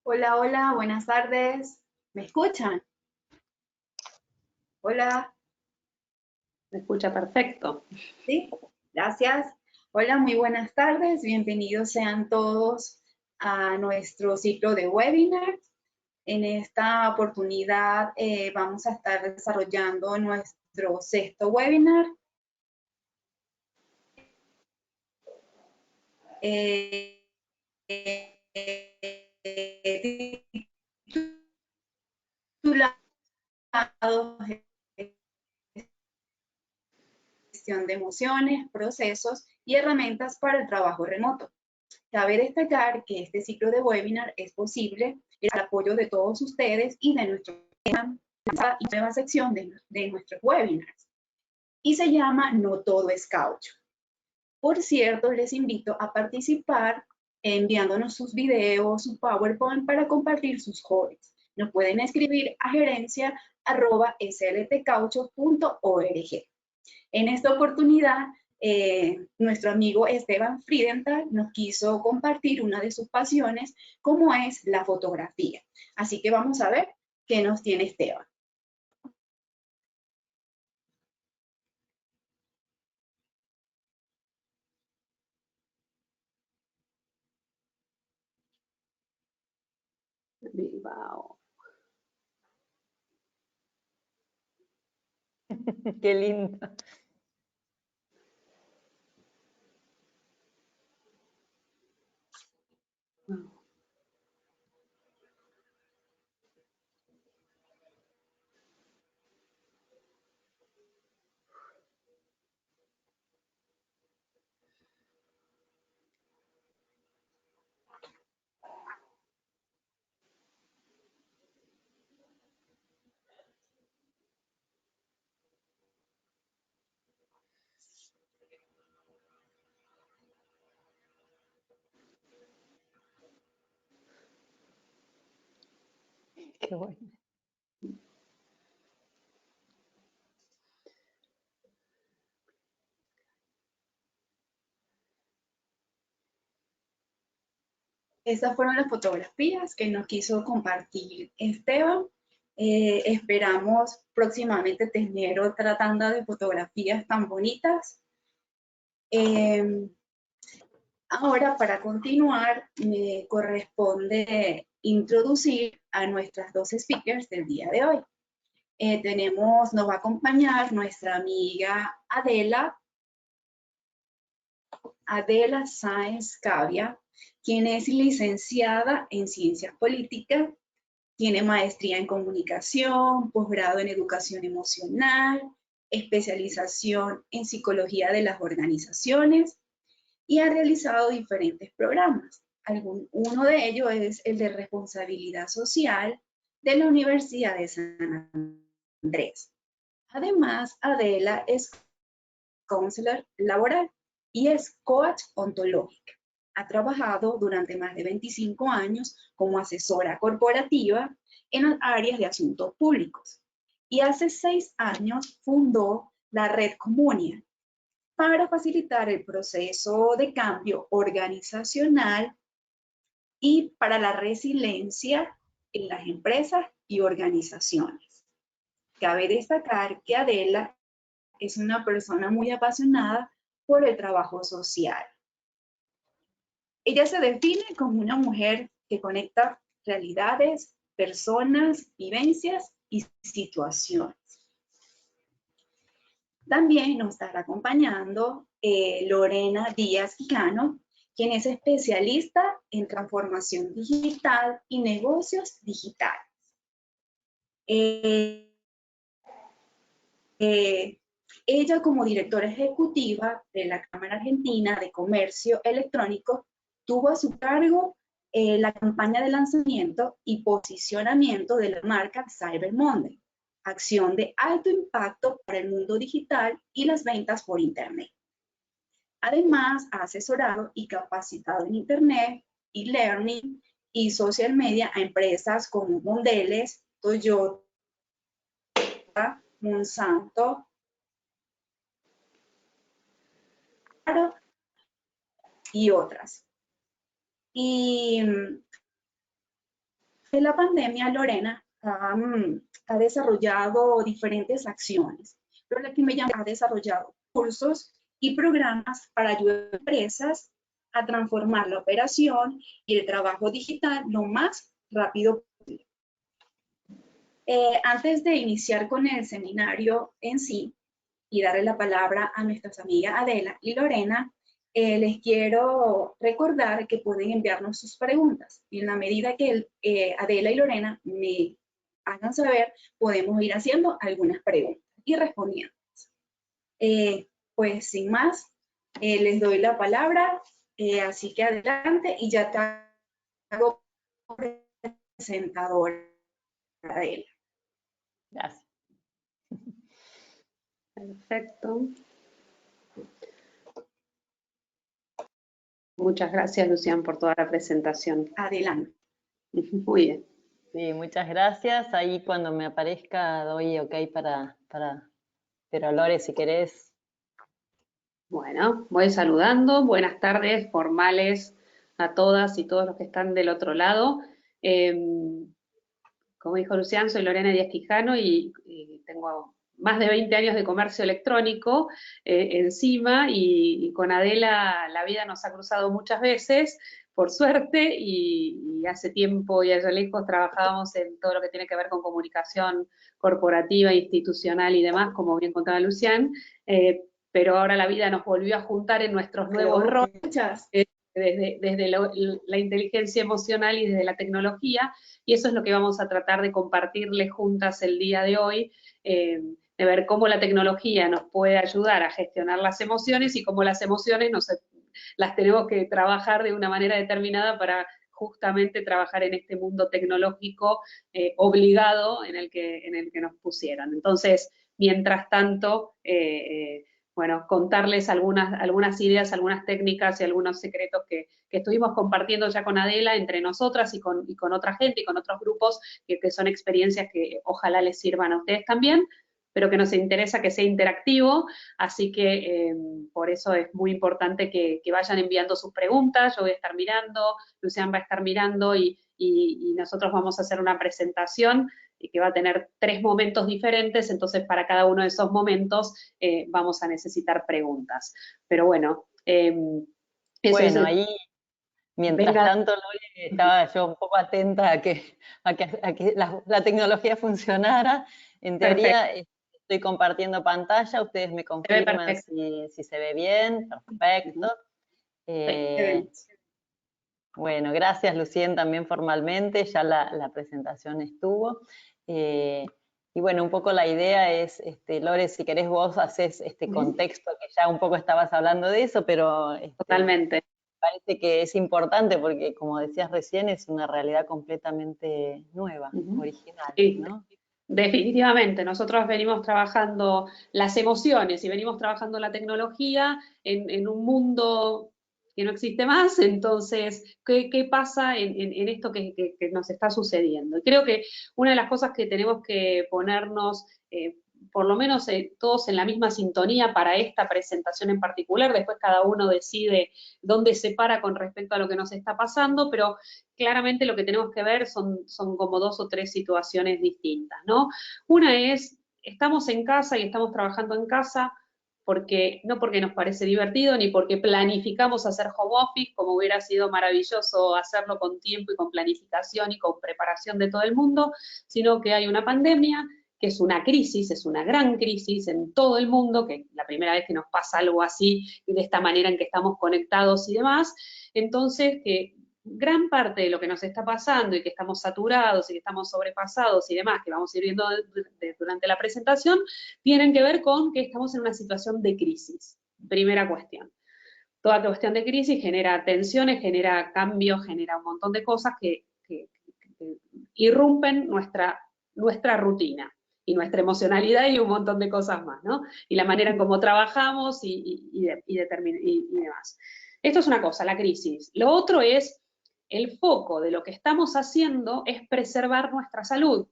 Hola, hola, buenas tardes. ¿Me escuchan? Hola, Se escucha perfecto. sí, gracias. Hola, muy buenas tardes. Bienvenidos sean todos a nuestro ciclo de webinars. En esta oportunidad vamos a estar desarrollando nuestro sexto webinar. Eh, titulado Gestión de emociones, procesos y herramientas para el trabajo remoto. Cabe destacar que este ciclo de webinar es posible gracias al apoyo de todos ustedes y de nueva sección de nuestros webinars. Y se llama No Todo es Caucho. Por cierto, les invito a participar enviándonos sus videos, su PowerPoint para compartir sus hobbies. Nos pueden escribir a gerencia@sltcaucho.org. En esta oportunidad, nuestro amigo Esteban Friedenthal nos quiso compartir una de sus pasiones, como es la fotografía. Así que vamos a ver qué nos tiene Esteban. Bilbao. Qué lindo. Qué bueno. Estas fueron las fotografías que nos quiso compartir Esteban. Esperamos próximamente tener otra tanda de fotografías tan bonitas. Ahora, para continuar, me corresponde introducir a nuestras dos speakers del día de hoy. Nos va a acompañar nuestra amiga Adela Sáenz Cavia, quien es licenciada en Ciencias Políticas, tiene maestría en Comunicación, posgrado en Educación Emocional, especialización en Psicología de las Organizaciones y ha realizado diferentes programas. Uno de ellos es el de responsabilidad social de la Universidad de San Andrés. Además, Adela es counselor laboral y es coach ontológica. Ha trabajado durante más de 25 años como asesora corporativa en las áreas de asuntos públicos y hace 6 años fundó la Red Comunia para facilitar el proceso de cambio organizacional y para la resiliencia en las empresas y organizaciones. Cabe destacar que Adela es una persona muy apasionada por el trabajo social. Ella se define como una mujer que conecta realidades, personas, vivencias y situaciones. También nos estará acompañando Lorena Díaz Quijano, quien es especialista en transformación digital y negocios digitales. Ella, como directora ejecutiva de la Cámara Argentina de Comercio Electrónico, tuvo a su cargo la campaña de lanzamiento y posicionamiento de la marca Cyber Monday, acción de alto impacto para el mundo digital y las ventas por Internet. Además, ha asesorado y capacitado en Internet, e-learning y social media a empresas como Mondelez, Toyota, Monsanto, y otras. Y de la pandemia, Lorena ha desarrollado diferentes acciones, pero la que me llama, ha desarrollado cursos y programas para ayudar a empresas a transformar la operación y el trabajo digital lo más rápido posible. Antes de iniciar con el seminario en sí y darle la palabra a nuestras amigas Adela y Lorena, les quiero recordar que pueden enviarnos sus preguntas. Y en la medida que Adela y Lorena me hagan saber, podemos ir haciendo algunas preguntas y respondiendo. Pues sin más, les doy la palabra, así que adelante y ya te hago presentadora, Adela. Gracias. Perfecto. Muchas gracias, Lucián, por toda la presentación. Adelante. Muy bien. Sí, muchas gracias. Ahí cuando me aparezca doy ok pero Lore, si querés. Bueno, voy saludando. Buenas tardes formales a todas y todos los que están del otro lado. Como dijo Lucián, soy Lorena Díaz Quijano y tengo más de 20 años de comercio electrónico encima, y con Adela la vida nos ha cruzado muchas veces, por suerte, y hace tiempo y allá lejos trabajábamos en todo lo que tiene que ver con comunicación corporativa, institucional y demás, como bien contaba Lucián, pero ahora la vida nos volvió a juntar en nuestros nuevos roles, desde la inteligencia emocional y desde la tecnología, y eso es lo que vamos a tratar de compartirles juntas el día de hoy, de ver cómo la tecnología nos puede ayudar a gestionar las emociones y cómo las emociones las tenemos que trabajar de una manera determinada para justamente trabajar en este mundo tecnológico obligado en el que nos pusieron. Entonces, mientras tanto, bueno, contarles algunas ideas, algunas técnicas y algunos secretos que estuvimos compartiendo ya con Adela, entre nosotras y con otra gente y con otros grupos, que son experiencias que ojalá les sirvan a ustedes también, pero que nos interesa que sea interactivo, así que por eso es muy importante que vayan enviando sus preguntas. Yo voy a estar mirando, Lucián va a estar mirando, y nosotros vamos a hacer una presentación que va a tener 3 momentos diferentes, entonces para cada uno de esos momentos vamos a necesitar preguntas. Pero bueno, Bueno, ahí, mientras tanto, Lore, estaba yo un poco atenta a que la tecnología funcionara. En teoría, estoy compartiendo pantalla, ustedes me confirman si se ve bien. Perfecto. Bueno, gracias, Lucien, también formalmente, ya la presentación estuvo. Y bueno, un poco la idea es, Lore, si querés vos haces este contexto, que ya un poco estabas hablando de eso, pero totalmente. Parece que es importante porque, como decías recién, es una realidad completamente nueva, original, sí, ¿no? Definitivamente, nosotros venimos trabajando las emociones y venimos trabajando la tecnología en un mundo que no existe más. Entonces, ¿qué pasa en esto que nos está sucediendo? Y creo que una de las cosas que tenemos que ponernos, por lo menos todos en la misma sintonía para esta presentación en particular, después cada uno decide dónde se para con respecto a lo que nos está pasando, pero claramente lo que tenemos que ver son como 2 o 3 situaciones distintas, ¿no? Una es, estamos en casa y estamos trabajando en casa no porque nos parece divertido, ni porque planificamos hacer home office, como hubiera sido maravilloso hacerlo con tiempo y con planificación y con preparación de todo el mundo, sino que hay una pandemia, que es una crisis, es una gran crisis en todo el mundo, que es la primera vez que nos pasa algo así, de esta manera en que estamos conectados y demás. Entonces, que gran parte de lo que nos está pasando y que estamos saturados y que estamos sobrepasados y demás, que vamos a ir viendo durante la presentación, tienen que ver con que estamos en una situación de crisis. Primera cuestión. Toda cuestión de crisis genera tensiones, genera cambios, genera un montón de cosas que irrumpen nuestra rutina y nuestra emocionalidad y un montón de cosas más, ¿no? Y la manera en cómo trabajamos y demás. Esto es una cosa, la crisis. Lo otro es, el foco de lo que estamos haciendo es preservar nuestra salud.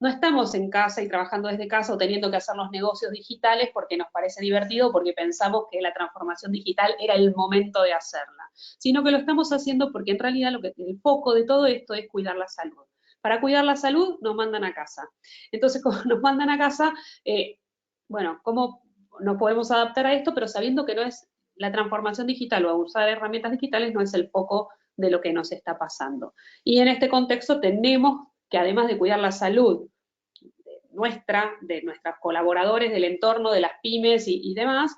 No estamos en casa y trabajando desde casa o teniendo que hacer los negocios digitales porque nos parece divertido, porque pensamos que la transformación digital era el momento de hacerla, sino que lo estamos haciendo porque en realidad el foco de todo esto es cuidar la salud. Para cuidar la salud nos mandan a casa. Entonces, como nos mandan a casa, bueno, ¿cómo nos podemos adaptar a esto? Pero sabiendo que no es la transformación digital o usar herramientas digitales no es el foco de lo que nos está pasando. Y en este contexto tenemos que, además de cuidar la salud de nuestros colaboradores, del entorno, de las pymes y demás,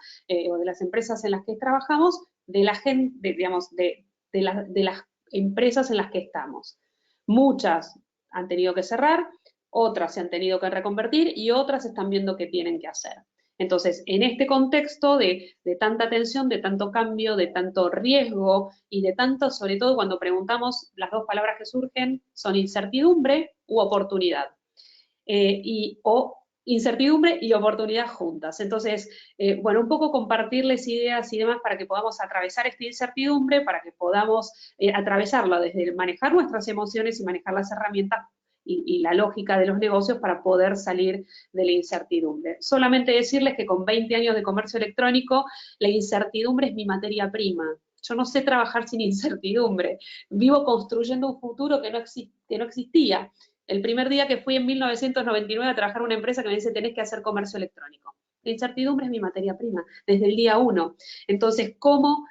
o de las empresas en las que trabajamos, de la gente, digamos, de las empresas en las que estamos. Muchas han tenido que cerrar, otras se han tenido que reconvertir y otras están viendo qué tienen que hacer. Entonces, en este contexto de tanta tensión, de tanto cambio, de tanto riesgo y de tanto, sobre todo cuando preguntamos, las dos palabras que surgen son incertidumbre u oportunidad. O incertidumbre y oportunidad juntas. Entonces, bueno, un poco compartirles ideas y demás para que podamos atravesar esta incertidumbre, para que podamos atravesarla desde manejar nuestras emociones y manejar las herramientas y la lógica de los negocios para poder salir de la incertidumbre. Solamente decirles que con 20 años de comercio electrónico, la incertidumbre es mi materia prima. Yo no sé trabajar sin incertidumbre. Vivo construyendo un futuro que no existía. El primer día que fui en 1999 a trabajar en una empresa que me dice tenés que hacer comercio electrónico. La incertidumbre es mi materia prima, desde el día 1. Entonces, ¿cómo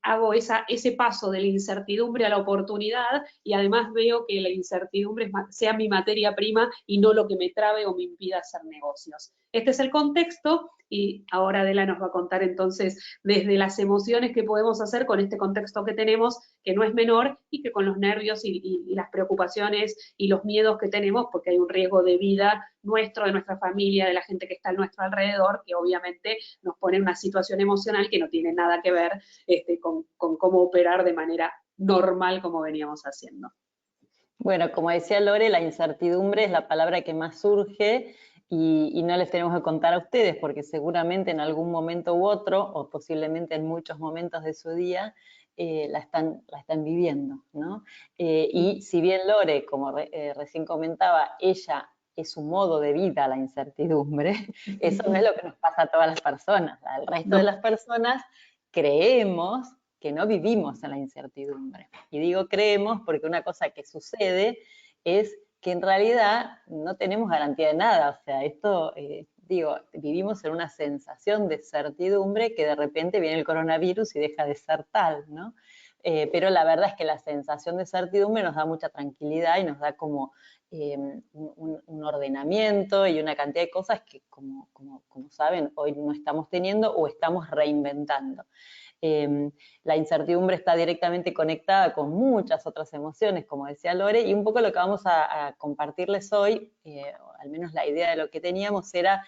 hago ese paso de la incertidumbre a la oportunidad? Y además veo que la incertidumbre sea mi materia prima y no lo que me trabe o me impida hacer negocios. Este es el contexto y ahora Adela nos va a contar entonces desde las emociones que podemos hacer con este contexto que tenemos, que no es menor, y que con los nervios y las preocupaciones y los miedos que tenemos, porque hay un riesgo de vida nuestro, de nuestra familia, de la gente que está a nuestro alrededor, que obviamente nos pone en una situación emocional que no tiene nada que ver con cómo operar de manera normal como veníamos haciendo. Bueno, como decía Lore, la incertidumbre es la palabra que más surge y no les tenemos que contar a ustedes porque seguramente en algún momento u otro, o posiblemente en muchos momentos de su día, la están viviendo, ¿no? Y si bien Lore, como recién comentaba, ella es su modo de vida la incertidumbre, eso no es lo que nos pasa a todas las personas. Al resto de las personas creemos que no vivimos en la incertidumbre. Y digo creemos porque una cosa que sucede es que en realidad no tenemos garantía de nada. O sea, esto, vivimos en una sensación de certidumbre que de repente viene el coronavirus y deja de ser tal, ¿no? Pero la verdad es que la sensación de certidumbre nos da mucha tranquilidad y nos da como un ordenamiento y una cantidad de cosas que, como saben, hoy no estamos teniendo o estamos reinventando. La incertidumbre está directamente conectada con muchas otras emociones, como decía Lore, y un poco lo que vamos a compartirles hoy, al menos la idea de lo que teníamos, era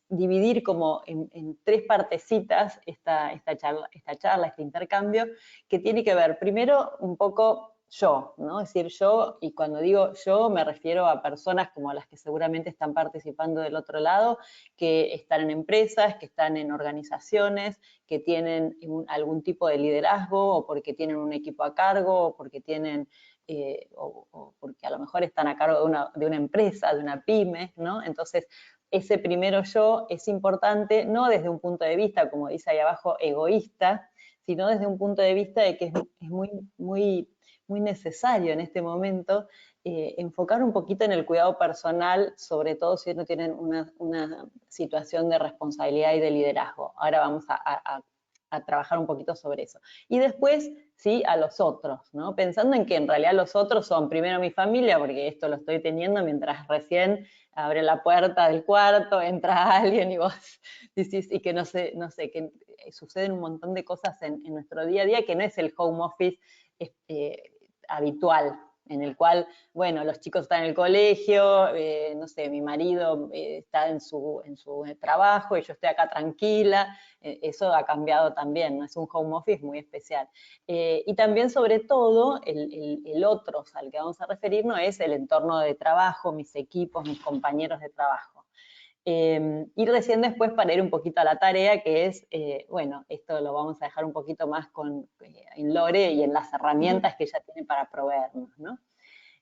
dividir como en tres partecitas esta charla, este intercambio, que tiene que ver primero un poco yo, ¿no? Es decir, yo, y cuando digo yo me refiero a personas como las que seguramente están participando del otro lado, que están en empresas, que están en organizaciones, que tienen algún tipo de liderazgo, o porque tienen un equipo a cargo, o porque tienen, o porque a lo mejor están a cargo de una empresa, de una pyme, ¿no? Entonces, ese primero yo es importante, no desde un punto de vista, como dice ahí abajo, egoísta, sino desde un punto de vista de que es muy necesario en este momento enfocar un poquito en el cuidado personal, sobre todo si no tienen una situación de responsabilidad y de liderazgo. Ahora vamos a trabajar un poquito sobre eso. Y después, sí, a los otros, ¿no? Pensando en que en realidad los otros son primero mi familia, porque esto lo estoy teniendo mientras recién abre la puerta del cuarto, entra alguien y vos decís, y que no sé, que suceden un montón de cosas en nuestro día a día, que no es el home office habitual, en el cual, bueno, los chicos están en el colegio, no sé, mi marido está en su trabajo y yo estoy acá tranquila, eso ha cambiado también, ¿no? Es un home office muy especial. Y también, sobre todo, el otro al que vamos a referirnos es el entorno de trabajo, mis equipos, mis compañeros de trabajo. Y recién después para ir un poquito a la tarea, que es, bueno, esto lo vamos a dejar un poquito más en Lore y en las herramientas que ella tiene para proveernos, ¿no?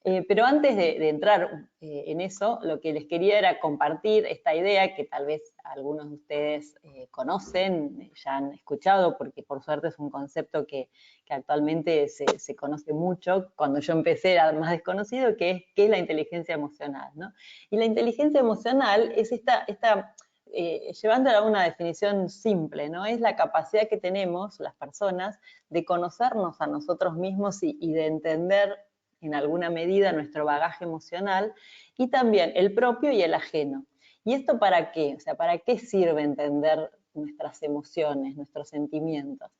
Pero antes de entrar en eso, lo que les quería era compartir esta idea que tal vez algunos de ustedes conocen, ya han escuchado, porque por suerte es un concepto que actualmente se conoce mucho. Cuando yo empecé era más desconocido, que es la inteligencia emocional, ¿no? Y la inteligencia emocional es llevándola a una definición simple, ¿no? Es la capacidad que tenemos las personas de conocernos a nosotros mismos y de entender en alguna medida nuestro bagaje emocional y también el propio y el ajeno. ¿Y esto para qué? O sea, ¿para qué sirve entender nuestras emociones, nuestros sentimientos?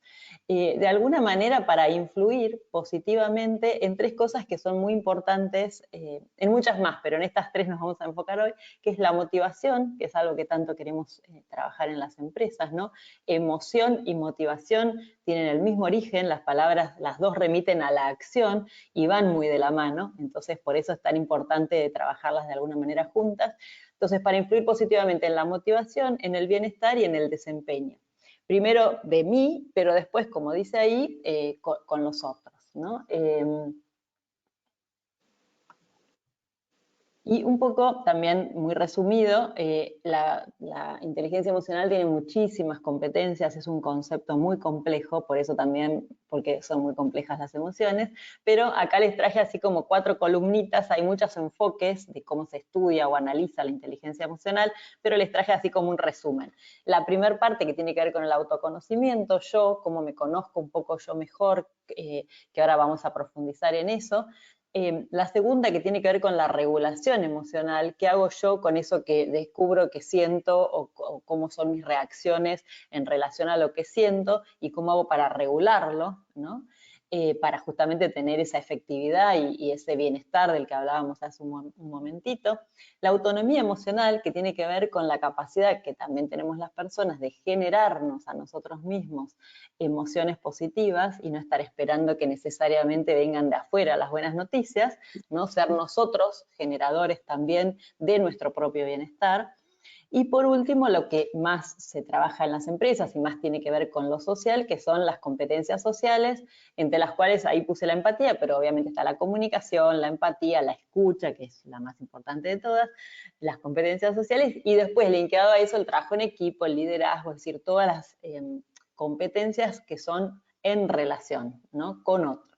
De alguna manera para influir positivamente en tres cosas que son muy importantes, en muchas más, pero en estas tres nos vamos a enfocar hoy, que es la motivación, que es algo que tanto queremos trabajar en las empresas, ¿no? Emoción y motivación tienen el mismo origen, las palabras, las dos remiten a la acción y van muy de la mano, entonces por eso es tan importante trabajarlas de alguna manera juntas. Entonces, para influir positivamente en la motivación, en el bienestar y en el desempeño. Primero de mí, pero después, como dice ahí, con los otros, ¿no? Y un poco, también muy resumido, la inteligencia emocional tiene muchísimas competencias, es un concepto muy complejo, por eso también, porque son muy complejas las emociones, pero acá les traje así como 4 columnitas, hay muchos enfoques de cómo se estudia o analiza la inteligencia emocional, pero les traje así como un resumen. La primera parte que tiene que ver con el autoconocimiento, yo, cómo me conozco un poco yo mejor, que ahora vamos a profundizar en eso. La segunda que tiene que ver con la regulación emocional, ¿qué hago yo con eso que descubro que siento o cómo son mis reacciones en relación a lo que siento y cómo hago para regularlo, ¿no? Para justamente tener esa efectividad y ese bienestar del que hablábamos hace un momentito. La autonomía emocional, que tiene que ver con la capacidad que también tenemos las personas de generarnos a nosotros mismos emociones positivas y no estar esperando que necesariamente vengan de afuera las buenas noticias, ¿no? Ser nosotros generadores también de nuestro propio bienestar. Y por último, lo que más se trabaja en las empresas y más tiene que ver con lo social, que son las competencias sociales, entre las cuales ahí puse la empatía, pero obviamente está la comunicación, la empatía, la escucha, que es la más importante de todas, las competencias sociales, y después linkeado a eso el trabajo en equipo, el liderazgo, es decir, todas las competencias que son en relación, ¿no? Con otros.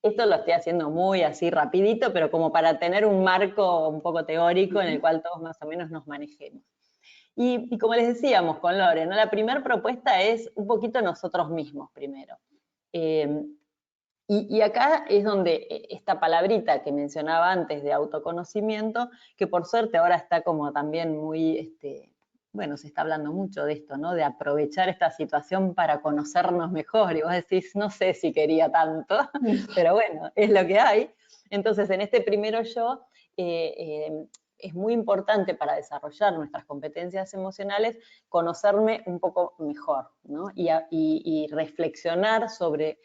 Esto lo estoy haciendo muy así rapidito, pero como para tener un marco un poco teórico en el cual todos más o menos nos manejemos. Y como les decíamos con Lore, ¿no? La primera propuesta es un poquito nosotros mismos primero. Y acá es donde esta palabrita que mencionaba antes de autoconocimiento, que por suerte ahora está como también muy, bueno, se está hablando mucho de esto, ¿no? De aprovechar esta situación para conocernos mejor. Y vos decís, no sé si quería tanto, pero bueno, es lo que hay. Entonces, en este primero yo, es muy importante para desarrollar nuestras competencias emocionales conocerme un poco mejor, ¿no? Y reflexionar sobre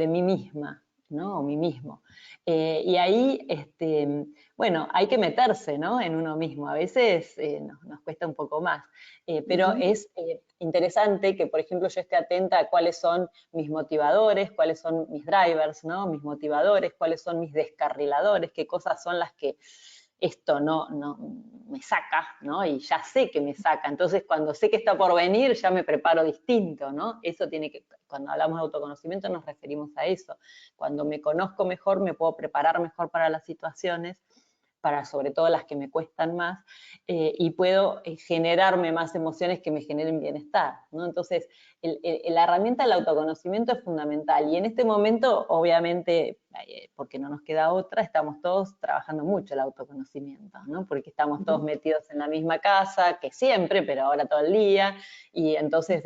mí misma, ¿no? O mí mismo. Y ahí, bueno, hay que meterse, ¿no? En uno mismo. A veces nos cuesta un poco más. Pero es interesante que, por ejemplo, yo esté atenta a cuáles son mis motivadores, cuáles son mis drivers, ¿no? Mis motivadores, cuáles son mis descarriladores, qué cosas son las que esto no me saca, ¿no? Y ya sé que me saca. Entonces, cuando sé que está por venir, ya me preparo distinto, ¿no? Eso tiene que, cuando hablamos de autoconocimiento nos referimos a eso. Cuando me conozco mejor, me puedo preparar mejor para las situaciones, para sobre todo las que me cuestan más, y puedo generarme más emociones que me generen bienestar, ¿no? Entonces, la herramienta del autoconocimiento es fundamental, y en este momento, obviamente, porque no nos queda otra, estamos todos trabajando mucho el autoconocimiento, ¿no? Porque estamos todos metidos en la misma casa, que siempre, pero ahora todo el día, y entonces,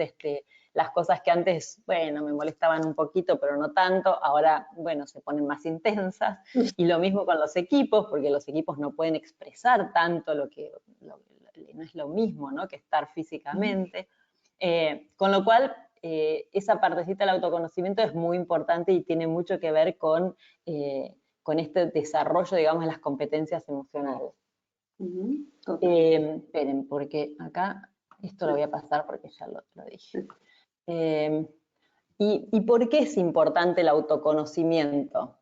las cosas que antes, bueno, me molestaban un poquito, pero no tanto, ahora, bueno, se ponen más intensas. Y lo mismo con los equipos, porque los equipos no pueden expresar tanto no es lo mismo, ¿no? Que estar físicamente. Con lo cual, esa partecita del autoconocimiento es muy importante y tiene mucho que ver con este desarrollo, digamos, de las competencias emocionales. Esperen, porque acá, esto lo voy a pasar porque ya lo dije. ¿Y por qué es importante el autoconocimiento?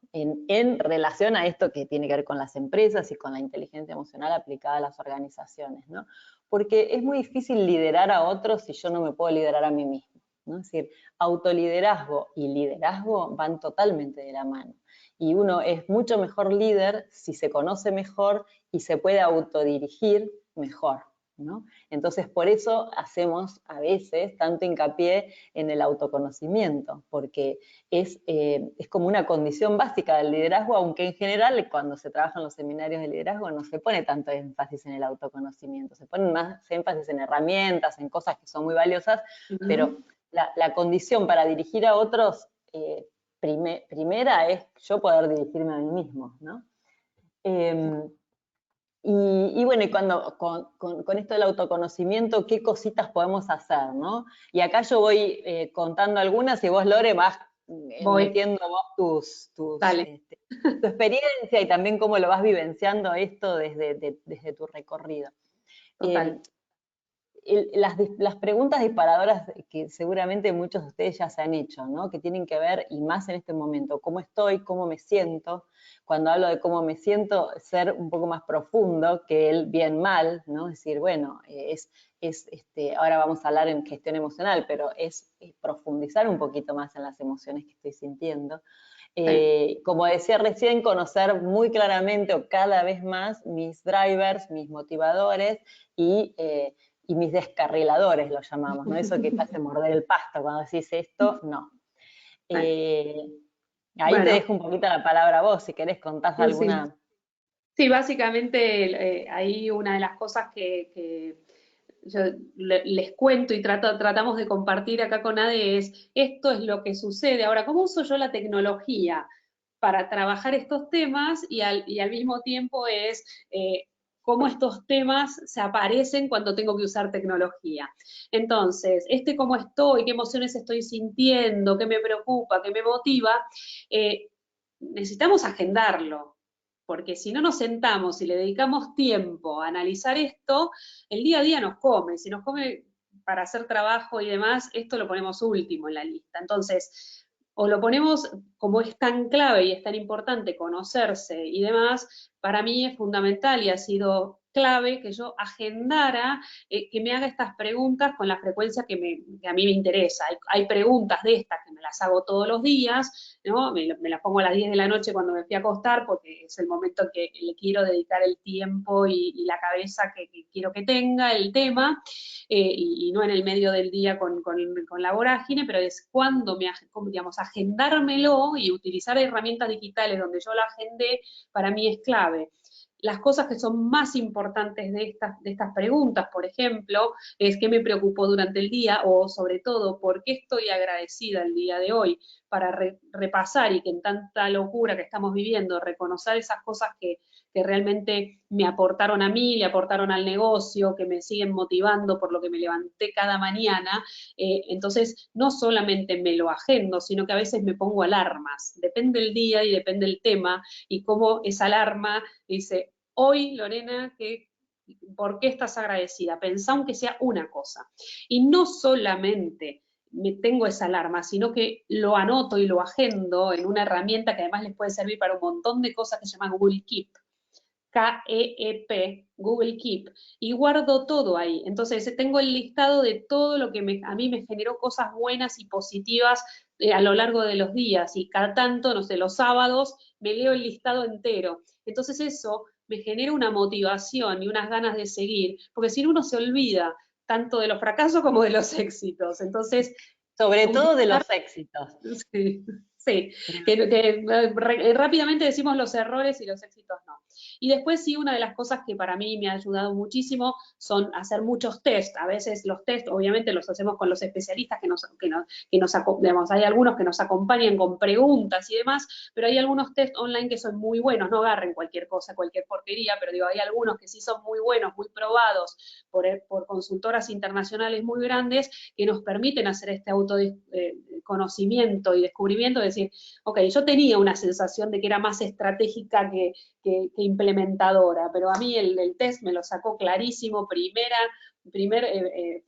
en relación a esto que tiene que ver con las empresas y con la inteligencia emocional aplicada a las organizaciones, ¿no? Porque es muy difícil liderar a otros si yo no me puedo liderar a mí mismo, ¿no? Es decir, autoliderazgo y liderazgo van totalmente de la mano. Y uno es mucho mejor líder si se conoce mejor y se puede autodirigir mejor, ¿no? Entonces, por eso hacemos a veces tanto hincapié en el autoconocimiento, porque es como una condición básica del liderazgo, aunque en general cuando se trabaja en los seminarios de liderazgo no se pone tanto énfasis en el autoconocimiento, se pone más énfasis en herramientas, en cosas que son muy valiosas, pero la condición para dirigir a otros, primera es yo poder dirigirme a mí mismo, ¿no? Y bueno, y con esto del autoconocimiento, ¿qué cositas podemos hacer, no? Y acá yo voy contando algunas y vos, Lore, vas metiendo vos tu experiencia y también cómo lo vas vivenciando esto desde tu recorrido. Las preguntas disparadoras que seguramente muchos de ustedes ya se han hecho, ¿no? Que tienen que ver, y más en este momento, cómo estoy, cómo me siento. Cuando hablo de cómo me siento, ser un poco más profundo que el bien mal, ¿no? Es decir, bueno, ahora vamos a hablar en gestión emocional, pero es profundizar un poquito más en las emociones que estoy sintiendo. Como decía recién, conocer muy claramente o cada vez más mis drivers, mis motivadores y mis descarriladores, los llamamos, ¿no? Eso que te hace morder el pasto cuando decís esto, no. Ahí te dejo un poquito la palabra a vos, si querés contás alguna... Sí, básicamente ahí una de las cosas que yo les cuento y tratamos de compartir acá con ADE es, esto es lo que sucede. Ahora, ¿cómo uso yo la tecnología para trabajar estos temas? Y al mismo tiempo es cómo estos temas se aparecen cuando tengo que usar tecnología. Entonces, cómo estoy, qué emociones estoy sintiendo, qué me preocupa, qué me motiva, necesitamos agendarlo. Porque si no nos sentamos y le dedicamos tiempo a analizar esto, el día a día nos come. Si nos come para hacer trabajo y demás, esto lo ponemos último en la lista. Entonces, o lo ponemos, como es tan clave y es tan importante conocerse y demás, para mí es fundamental y ha sido clave que yo agendara, que me haga estas preguntas con la frecuencia que a mí me interesa. Hay preguntas de estas que me las hago todos los días, ¿no? Me las pongo a las 10 de la noche cuando me fui a acostar, porque es el momento en que le quiero dedicar el tiempo y la cabeza que quiero que tenga el tema, y no en el medio del día con la vorágine, pero es cuando digamos, agendármelo y utilizar herramientas digitales donde yo la agendé, para mí es clave. Las cosas que son más importantes de estas preguntas, por ejemplo, es qué me preocupó durante el día o, sobre todo, por qué estoy agradecida el día de hoy, para repasar y que en tanta locura que estamos viviendo, reconocer esas cosas que realmente me aportaron a mí, le aportaron al negocio, que me siguen motivando por lo que me levanté cada mañana. Entonces, no solamente me lo agendo, sino que a veces me pongo alarmas. Depende el día y depende el tema y cómo esa alarma dice, hoy, Lorena, ¿por qué estás agradecida? Pensá aunque sea una cosa. Y no solamente tengo esa alarma, sino que lo anoto y lo agendo en una herramienta que además les puede servir para un montón de cosas que se llama Google Keep. K-E-E-P, Google Keep, y guardo todo ahí. Entonces, tengo el listado de todo lo que a mí me generó cosas buenas y positivas a lo largo de los días, y cada tanto, no sé, los sábados me leo el listado entero. Entonces eso me genera una motivación y unas ganas de seguir, porque si no uno se olvida tanto de los fracasos como de los éxitos. Entonces, sobre todo de los éxitos. Sí. Sí, rápidamente decimos los errores y los éxitos no. Y después sí, una de las cosas que para mí me ha ayudado muchísimo son hacer muchos test. A veces los test, obviamente, los hacemos con los especialistas digamos, hay algunos que nos acompañan con preguntas y demás, pero hay algunos test online que son muy buenos. No agarren cualquier cosa, cualquier porquería, pero digo, hay algunos que sí son muy buenos, muy probados por consultoras internacionales muy grandes, que nos permiten hacer este autoconocimiento y descubrimiento, de decir, ok, yo tenía una sensación de que era más estratégica que implementadora, pero a mí el test me lo sacó clarísimo,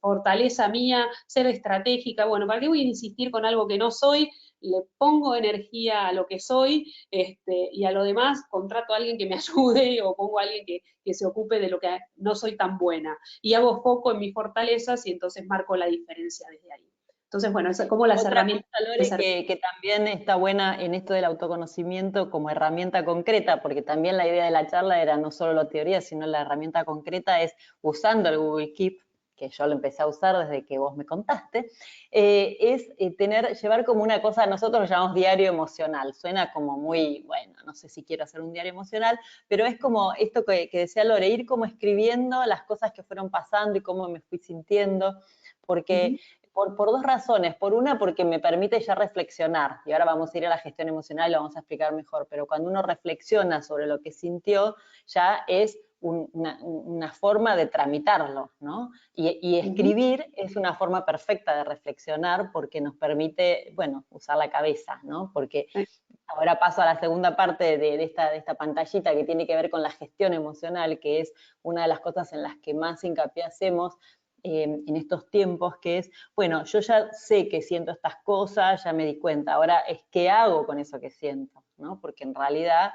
fortaleza mía, ser estratégica. Bueno, ¿para qué voy a insistir con algo que no soy? le pongo energía a lo que soy, y a lo demás contrato a alguien que me ayude o pongo a alguien que se ocupe de lo que no soy tan buena. Y hago foco en mis fortalezas y entonces marco la diferencia desde ahí. Entonces, bueno, es como las Otra herramientas. cosa, Lore, que también está buena en esto del autoconocimiento como herramienta concreta, porque también la idea de la charla era no solo la teoría, sino la herramienta concreta es usando el Google Keep, que yo lo empecé a usar desde que vos me contaste, llevar como una cosa, nosotros lo llamamos diario emocional, suena como muy, bueno, no sé si quiero hacer un diario emocional, pero es como esto que decía Lore, ir como escribiendo las cosas que fueron pasando y cómo me fui sintiendo, porque por dos razones. Por una, porque me permite ya reflexionar, y ahora vamos a ir a la gestión emocional y lo vamos a explicar mejor, pero cuando uno reflexiona sobre lo que sintió, ya es una forma de tramitarlo, ¿no? Y escribir es una forma perfecta de reflexionar porque nos permite, bueno, usar la cabeza, ¿no? Porque ahora paso a la segunda parte de esta pantallita que tiene que ver con la gestión emocional, que es una de las cosas en las que más hincapié hacemos en estos tiempos, que es, bueno, yo ya sé que siento estas cosas, ya me di cuenta, ahora es qué hago con eso que siento, ¿no? Porque en realidad,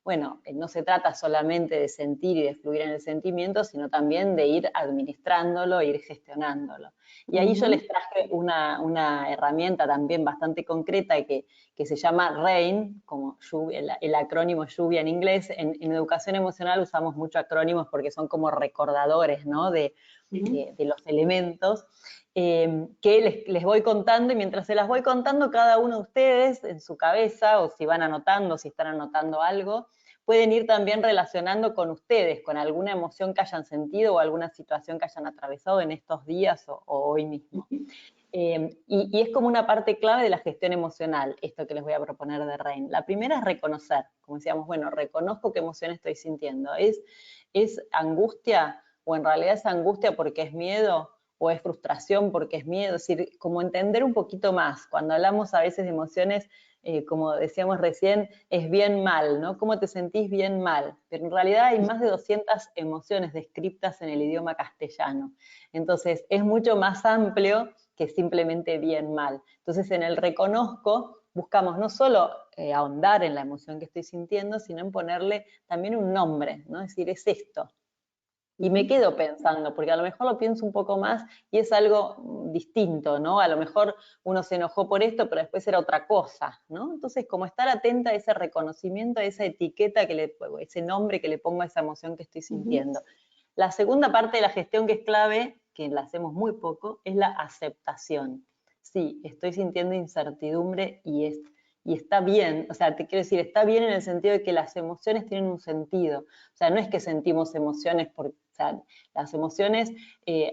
bueno, no se trata solamente de sentir y de fluir en el sentimiento, sino también de ir administrándolo, ir gestionándolo. Y ahí yo les traje una herramienta también bastante concreta que se llama RAIN, como el acrónimo lluvia en inglés. En educación emocional usamos mucho acrónimos porque son como recordadores, ¿no? de los elementos, que les voy contando, y mientras se las voy contando, cada uno de ustedes en su cabeza, o si van anotando, si están anotando algo, pueden ir también relacionando con ustedes, con alguna emoción que hayan sentido o alguna situación que hayan atravesado en estos días o hoy mismo. Y es como una parte clave de la gestión emocional, esto que les voy a proponer de RAIN. La primera es reconocer, como decíamos, bueno, reconozco qué emoción estoy sintiendo. ¿Es angustia o en realidad es angustia porque es miedo o es frustración porque es miedo? Es decir, como entender un poquito más. Cuando hablamos a veces de emociones, como decíamos recién, es bien mal, ¿no? ¿Cómo te sentís bien mal? Pero en realidad hay más de 200 emociones descritas en el idioma castellano. Entonces, es mucho más amplio que simplemente bien mal. Entonces, en el reconozco, buscamos no solo ahondar en la emoción que estoy sintiendo, sino en ponerle también un nombre, ¿no? Es decir, es esto. Y me quedo pensando, porque a lo mejor lo pienso un poco más y es algo distinto, ¿no? A lo mejor uno se enojó por esto, pero después era otra cosa, ¿no? Entonces, como estar atenta a ese reconocimiento, a esa etiqueta, ese nombre que le pongo a esa emoción que estoy sintiendo. La segunda parte de la gestión que es clave, que la hacemos muy poco, es la aceptación. Sí, estoy sintiendo incertidumbre y está bien, o sea, te quiero decir, está bien en el sentido de que las emociones tienen un sentido. O sea, no es que sentimos emociones porque, o sea, las emociones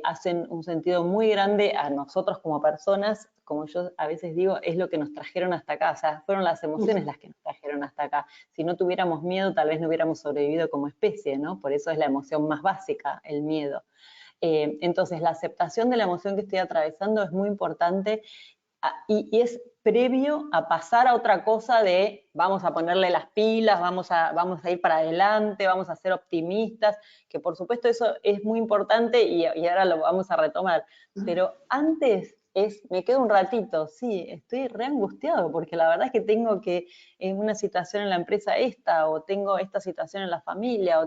hacen un sentido muy grande a nosotros como personas, como yo a veces digo, es lo que nos trajeron hasta acá, o sea, fueron las emociones las que nos trajeron hasta acá. Si no tuviéramos miedo, tal vez no hubiéramos sobrevivido como especie, ¿no? Por eso es la emoción más básica, el miedo. Entonces, la aceptación de la emoción que estoy atravesando es muy importante y es previo a pasar a otra cosa de vamos a ponerle las pilas, vamos a ir para adelante, vamos a ser optimistas, que por supuesto eso es muy importante y ahora lo vamos a retomar. Pero antes me quedo un ratito, sí, estoy re angustiado porque la verdad es que tengo que en una situación en la empresa o tengo esta situación en la familia,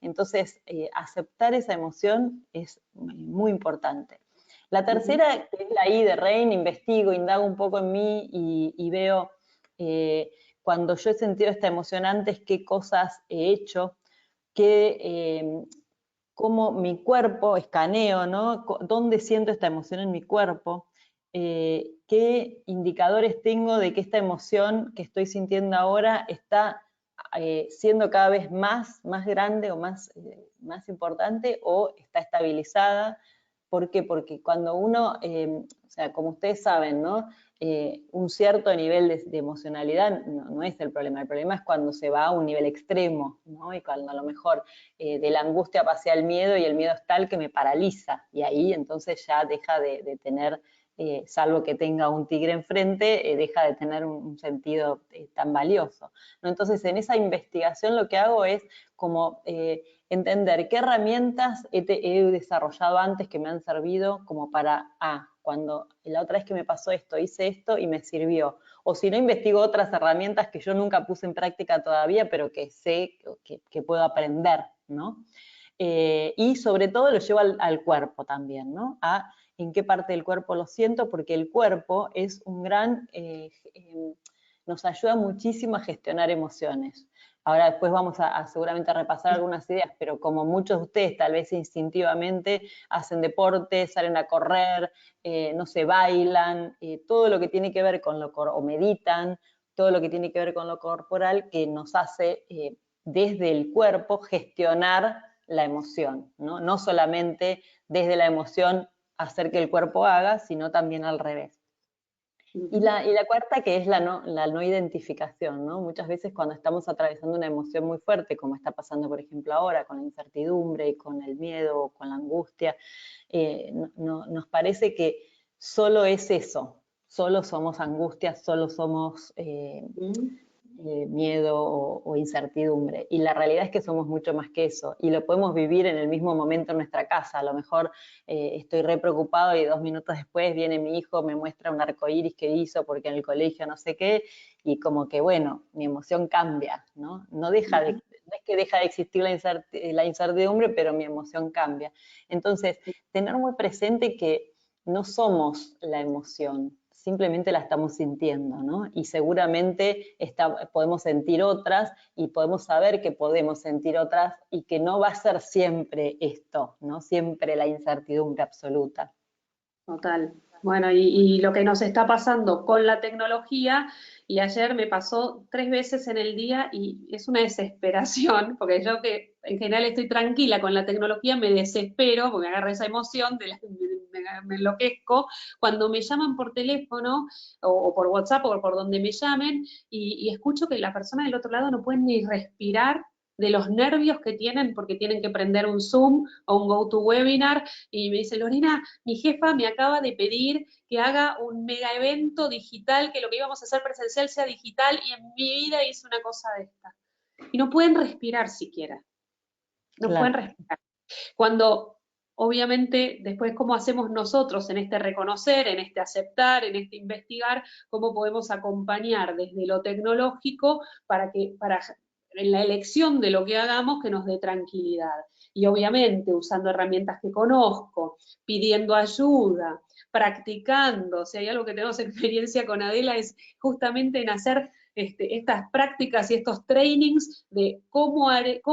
entonces aceptar esa emoción es muy importante. La tercera, que es la I de RAIN, investigo, indago un poco en mí y veo cuando yo he sentido esta emoción antes, qué cosas he hecho, cómo mi cuerpo, escaneo, ¿no? ¿Dónde siento esta emoción en mi cuerpo? ¿Qué indicadores tengo de que esta emoción que estoy sintiendo ahora está siendo cada vez más grande o más importante o está estabilizada? ¿Por qué? Porque cuando uno, o sea, como ustedes saben, ¿no? Un cierto nivel de emocionalidad no es el problema es cuando se va a un nivel extremo, ¿no? Y cuando a lo mejor de la angustia pasé al miedo y el miedo es tal que me paraliza, y ahí entonces ya deja de tener salvo que tenga un tigre enfrente, deja de tener un sentido tan valioso, ¿no? Entonces, en esa investigación lo que hago es como entender qué herramientas he desarrollado antes que me han servido como para, cuando la otra vez que me pasó esto, hice esto y me sirvió. O si no, investigo otras herramientas que yo nunca puse en práctica todavía, pero que sé que puedo aprender, ¿no? Y sobre todo lo llevo al cuerpo también, ¿no? A en qué parte del cuerpo lo siento, porque el cuerpo es un gran, nos ayuda muchísimo a gestionar emociones. Ahora después vamos seguramente a repasar algunas ideas, pero como muchos de ustedes tal vez instintivamente hacen deporte, salen a correr, no sé, bailan, todo lo que tiene que ver con o meditan, todo lo que tiene que ver con lo corporal que nos hace desde el cuerpo gestionar la emoción, ¿no? No solamente desde la emoción hacer que el cuerpo haga, sino también al revés. Y la cuarta, que es la no identificación, ¿no? Muchas veces cuando estamos atravesando una emoción muy fuerte, como está pasando, por ejemplo, ahora, con la incertidumbre y con el miedo, con la angustia, nos parece que solo es eso, solo somos angustia, solo somos miedo o incertidumbre. Y la realidad es que somos mucho más que eso. Y lo podemos vivir en el mismo momento en nuestra casa. A lo mejor estoy re preocupado y 2 minutos después viene mi hijo, me muestra un arcoíris que hizo porque en el colegio no sé qué, y como que, bueno, mi emoción cambia, ¿no? No es que deja de existir la incertidumbre, pero mi emoción cambia. Entonces, tener muy presente que no somos la emoción, simplemente la estamos sintiendo, ¿no? Y seguramente podemos sentir otras y podemos saber que podemos sentir otras y que no va a ser siempre esto, ¿no? Siempre la incertidumbre absoluta. Total. Bueno, y lo que nos está pasando con la tecnología, y ayer me pasó 3 veces en el día y es una desesperación, porque yo que en general estoy tranquila con la tecnología, me desespero, porque me agarra esa emoción, me enloquezco, cuando me llaman por teléfono o por WhatsApp o por donde me llamen y escucho que la persona del otro lado no puede ni respirar de los nervios que tienen porque tienen que prender un Zoom o un GoToWebinar y me dice, Lorena, mi jefa me acaba de pedir que haga un mega evento digital, que lo que íbamos a hacer presencial sea digital y en mi vida hice una cosa de esta. Y no pueden respirar siquiera. No pueden respirar. Cuando, obviamente, después cómo hacemos nosotros en este reconocer, en este aceptar, en este investigar, cómo podemos acompañar desde lo tecnológico para en la elección de lo que hagamos que nos dé tranquilidad. Y obviamente usando herramientas que conozco, pidiendo ayuda, practicando. Si hay algo que tenemos experiencia con Adela es justamente en hacer estas prácticas y estos trainings de cómo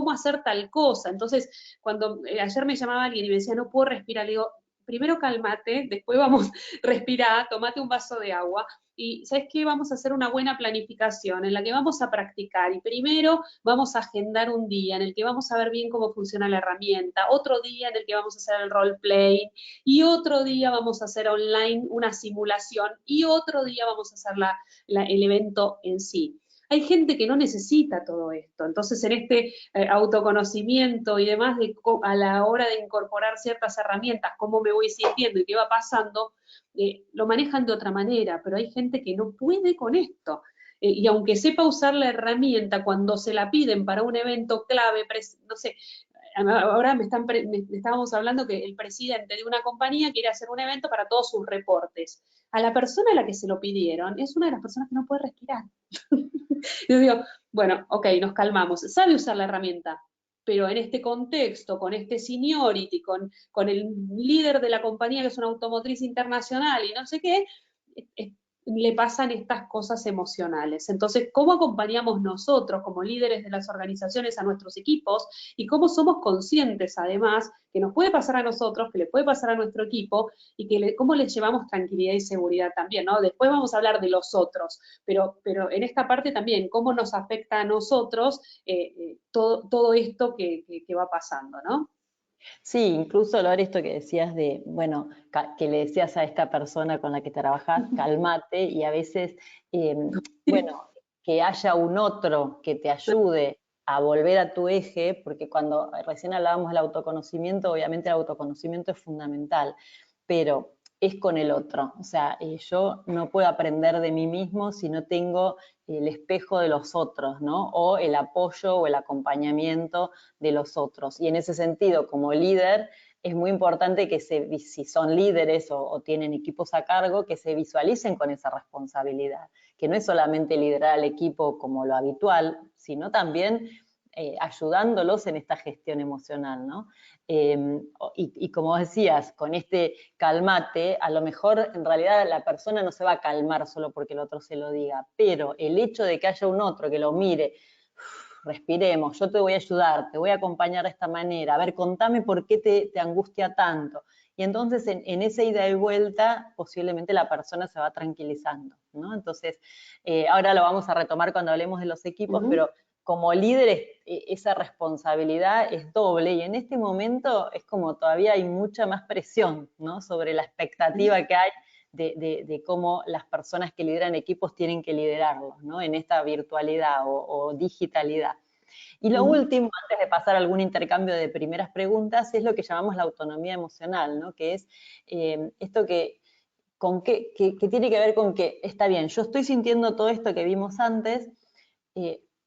hacer tal cosa. Entonces, cuando ayer me llamaba alguien y me decía, no puedo respirar, le digo, primero cálmate, después vamos, respirá, tomate un vaso de agua, y ¿sabes qué? Vamos a hacer una buena planificación en la que vamos a practicar, y primero vamos a agendar un día en el que vamos a ver bien cómo funciona la herramienta, otro día en el que vamos a hacer el role-play, y otro día vamos a hacer online una simulación, y otro día vamos a hacer el evento en sí. Hay gente que no necesita todo esto, entonces en este autoconocimiento y demás, a la hora de incorporar ciertas herramientas, cómo me voy sintiendo y qué va pasando, lo manejan de otra manera, pero hay gente que no puede con esto. Y aunque sepa usar la herramienta, cuando se la piden para un evento clave, no sé, ahora estábamos hablando que el presidente de una compañía quiere hacer un evento para todos sus reportes. A la persona a la que se lo pidieron es una de las personas que no puede respirar. Yo digo, bueno, ok, nos calmamos. Sabe usar la herramienta, pero en este contexto, con este seniority, con el líder de la compañía que es una automotriz internacional y no sé qué, le pasan estas cosas emocionales. Entonces, ¿cómo acompañamos nosotros como líderes de las organizaciones a nuestros equipos y cómo somos conscientes además que nos puede pasar a nosotros, que le puede pasar a nuestro equipo y cómo les llevamos tranquilidad y seguridad también, ¿no? Después vamos a hablar de los otros, pero en esta parte también, cómo nos afecta a nosotros todo esto que va pasando, ¿no? Sí, incluso Lore, esto que decías de, bueno, que le decías a esta persona con la que trabajás, calmate, y a veces, bueno, que haya un otro que te ayude a volver a tu eje, porque cuando recién hablábamos del autoconocimiento, obviamente el autoconocimiento es fundamental, pero es con el otro. O sea, yo no puedo aprender de mí mismo si no tengo el espejo de los otros, ¿no? O el apoyo o el acompañamiento de los otros. Y en ese sentido, como líder, es muy importante que si son líderes o tienen equipos a cargo, que se visualicen con esa responsabilidad, que no es solamente liderar al equipo como lo habitual, sino también ayudándolos en esta gestión emocional, ¿no? Y como decías, con este calmate, a lo mejor en realidad la persona no se va a calmar solo porque el otro se lo diga, pero el hecho de que haya un otro que lo mire, respiremos, yo te voy a ayudar, te voy a acompañar de esta manera, a ver, contame por qué te angustia tanto. Y entonces en esa ida y vuelta posiblemente la persona se va tranquilizando, ¿no? Entonces, ahora lo vamos a retomar cuando hablemos de los equipos, pero como líderes esa responsabilidad es doble y en este momento es como todavía hay mucha más presión, ¿no? Sobre la expectativa que hay de cómo las personas que lideran equipos tienen que liderarlos, ¿no? En esta virtualidad o digitalidad. Y lo último, antes de pasar a algún intercambio de primeras preguntas, es lo que llamamos la autonomía emocional, ¿no? Que es esto que tiene que ver con que, está bien, yo estoy sintiendo todo esto que vimos antes,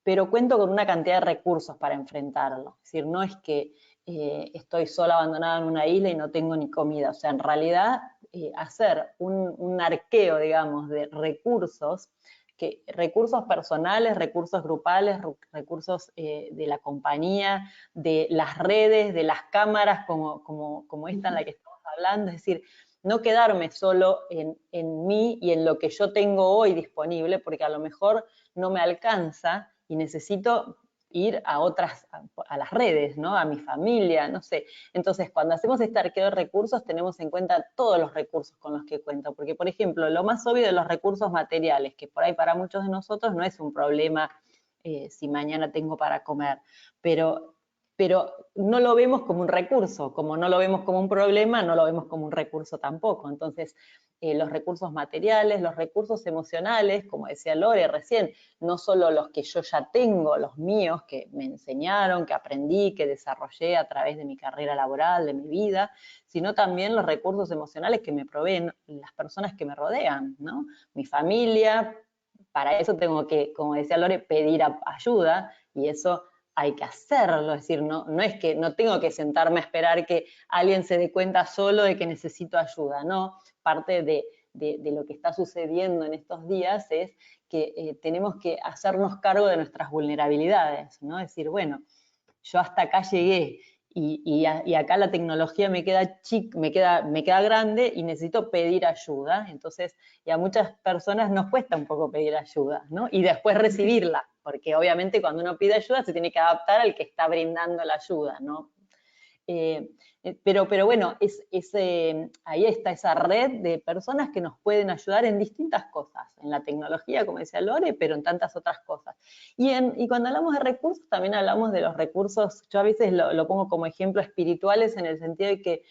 pero cuento con una cantidad de recursos para enfrentarlo. Es decir, no es que estoy sola abandonada en una isla y no tengo ni comida. O sea, en realidad, hacer un arqueo, digamos, de recursos, recursos personales, recursos grupales, recursos de la compañía, de las redes, de las cámaras, como esta en la que estamos hablando. Es decir, no quedarme solo en mí y en lo que yo tengo hoy disponible, porque a lo mejor no me alcanza y necesito ir a las redes, ¿no? A mi familia, no sé. Entonces, cuando hacemos este arqueo de recursos, tenemos en cuenta todos los recursos con los que cuento, porque, por ejemplo, lo más obvio de los recursos materiales, que por ahí para muchos de nosotros no es un problema si mañana tengo para comer, pero no lo vemos como un recurso, como no lo vemos como un problema, no lo vemos como un recurso tampoco. Entonces, los recursos materiales, los recursos emocionales, como decía Lore recién, no solo los que yo ya tengo, los míos, que me enseñaron, que aprendí, que desarrollé a través de mi carrera laboral, de mi vida, sino también los recursos emocionales que me proveen las personas que me rodean, ¿no? Mi familia, para eso tengo que, como decía Lore, pedir ayuda, y eso hay que hacerlo, es decir, no es que no tengo que sentarme a esperar que alguien se dé cuenta solo de que necesito ayuda, no, parte de lo que está sucediendo en estos días es que tenemos que hacernos cargo de nuestras vulnerabilidades, ¿no? Es decir, bueno, yo hasta acá llegué y acá la tecnología me queda grande y necesito pedir ayuda. Entonces, y a muchas personas nos cuesta un poco pedir ayuda, ¿no? Y después recibirla, porque obviamente cuando uno pide ayuda se tiene que adaptar al que está brindando la ayuda, ¿no? Pero bueno, ahí está esa red de personas que nos pueden ayudar en distintas cosas, en la tecnología, como decía Lore, pero en tantas otras cosas. Y cuando hablamos de recursos, también hablamos de los recursos, yo a veces lo pongo como ejemplo espirituales en el sentido de que,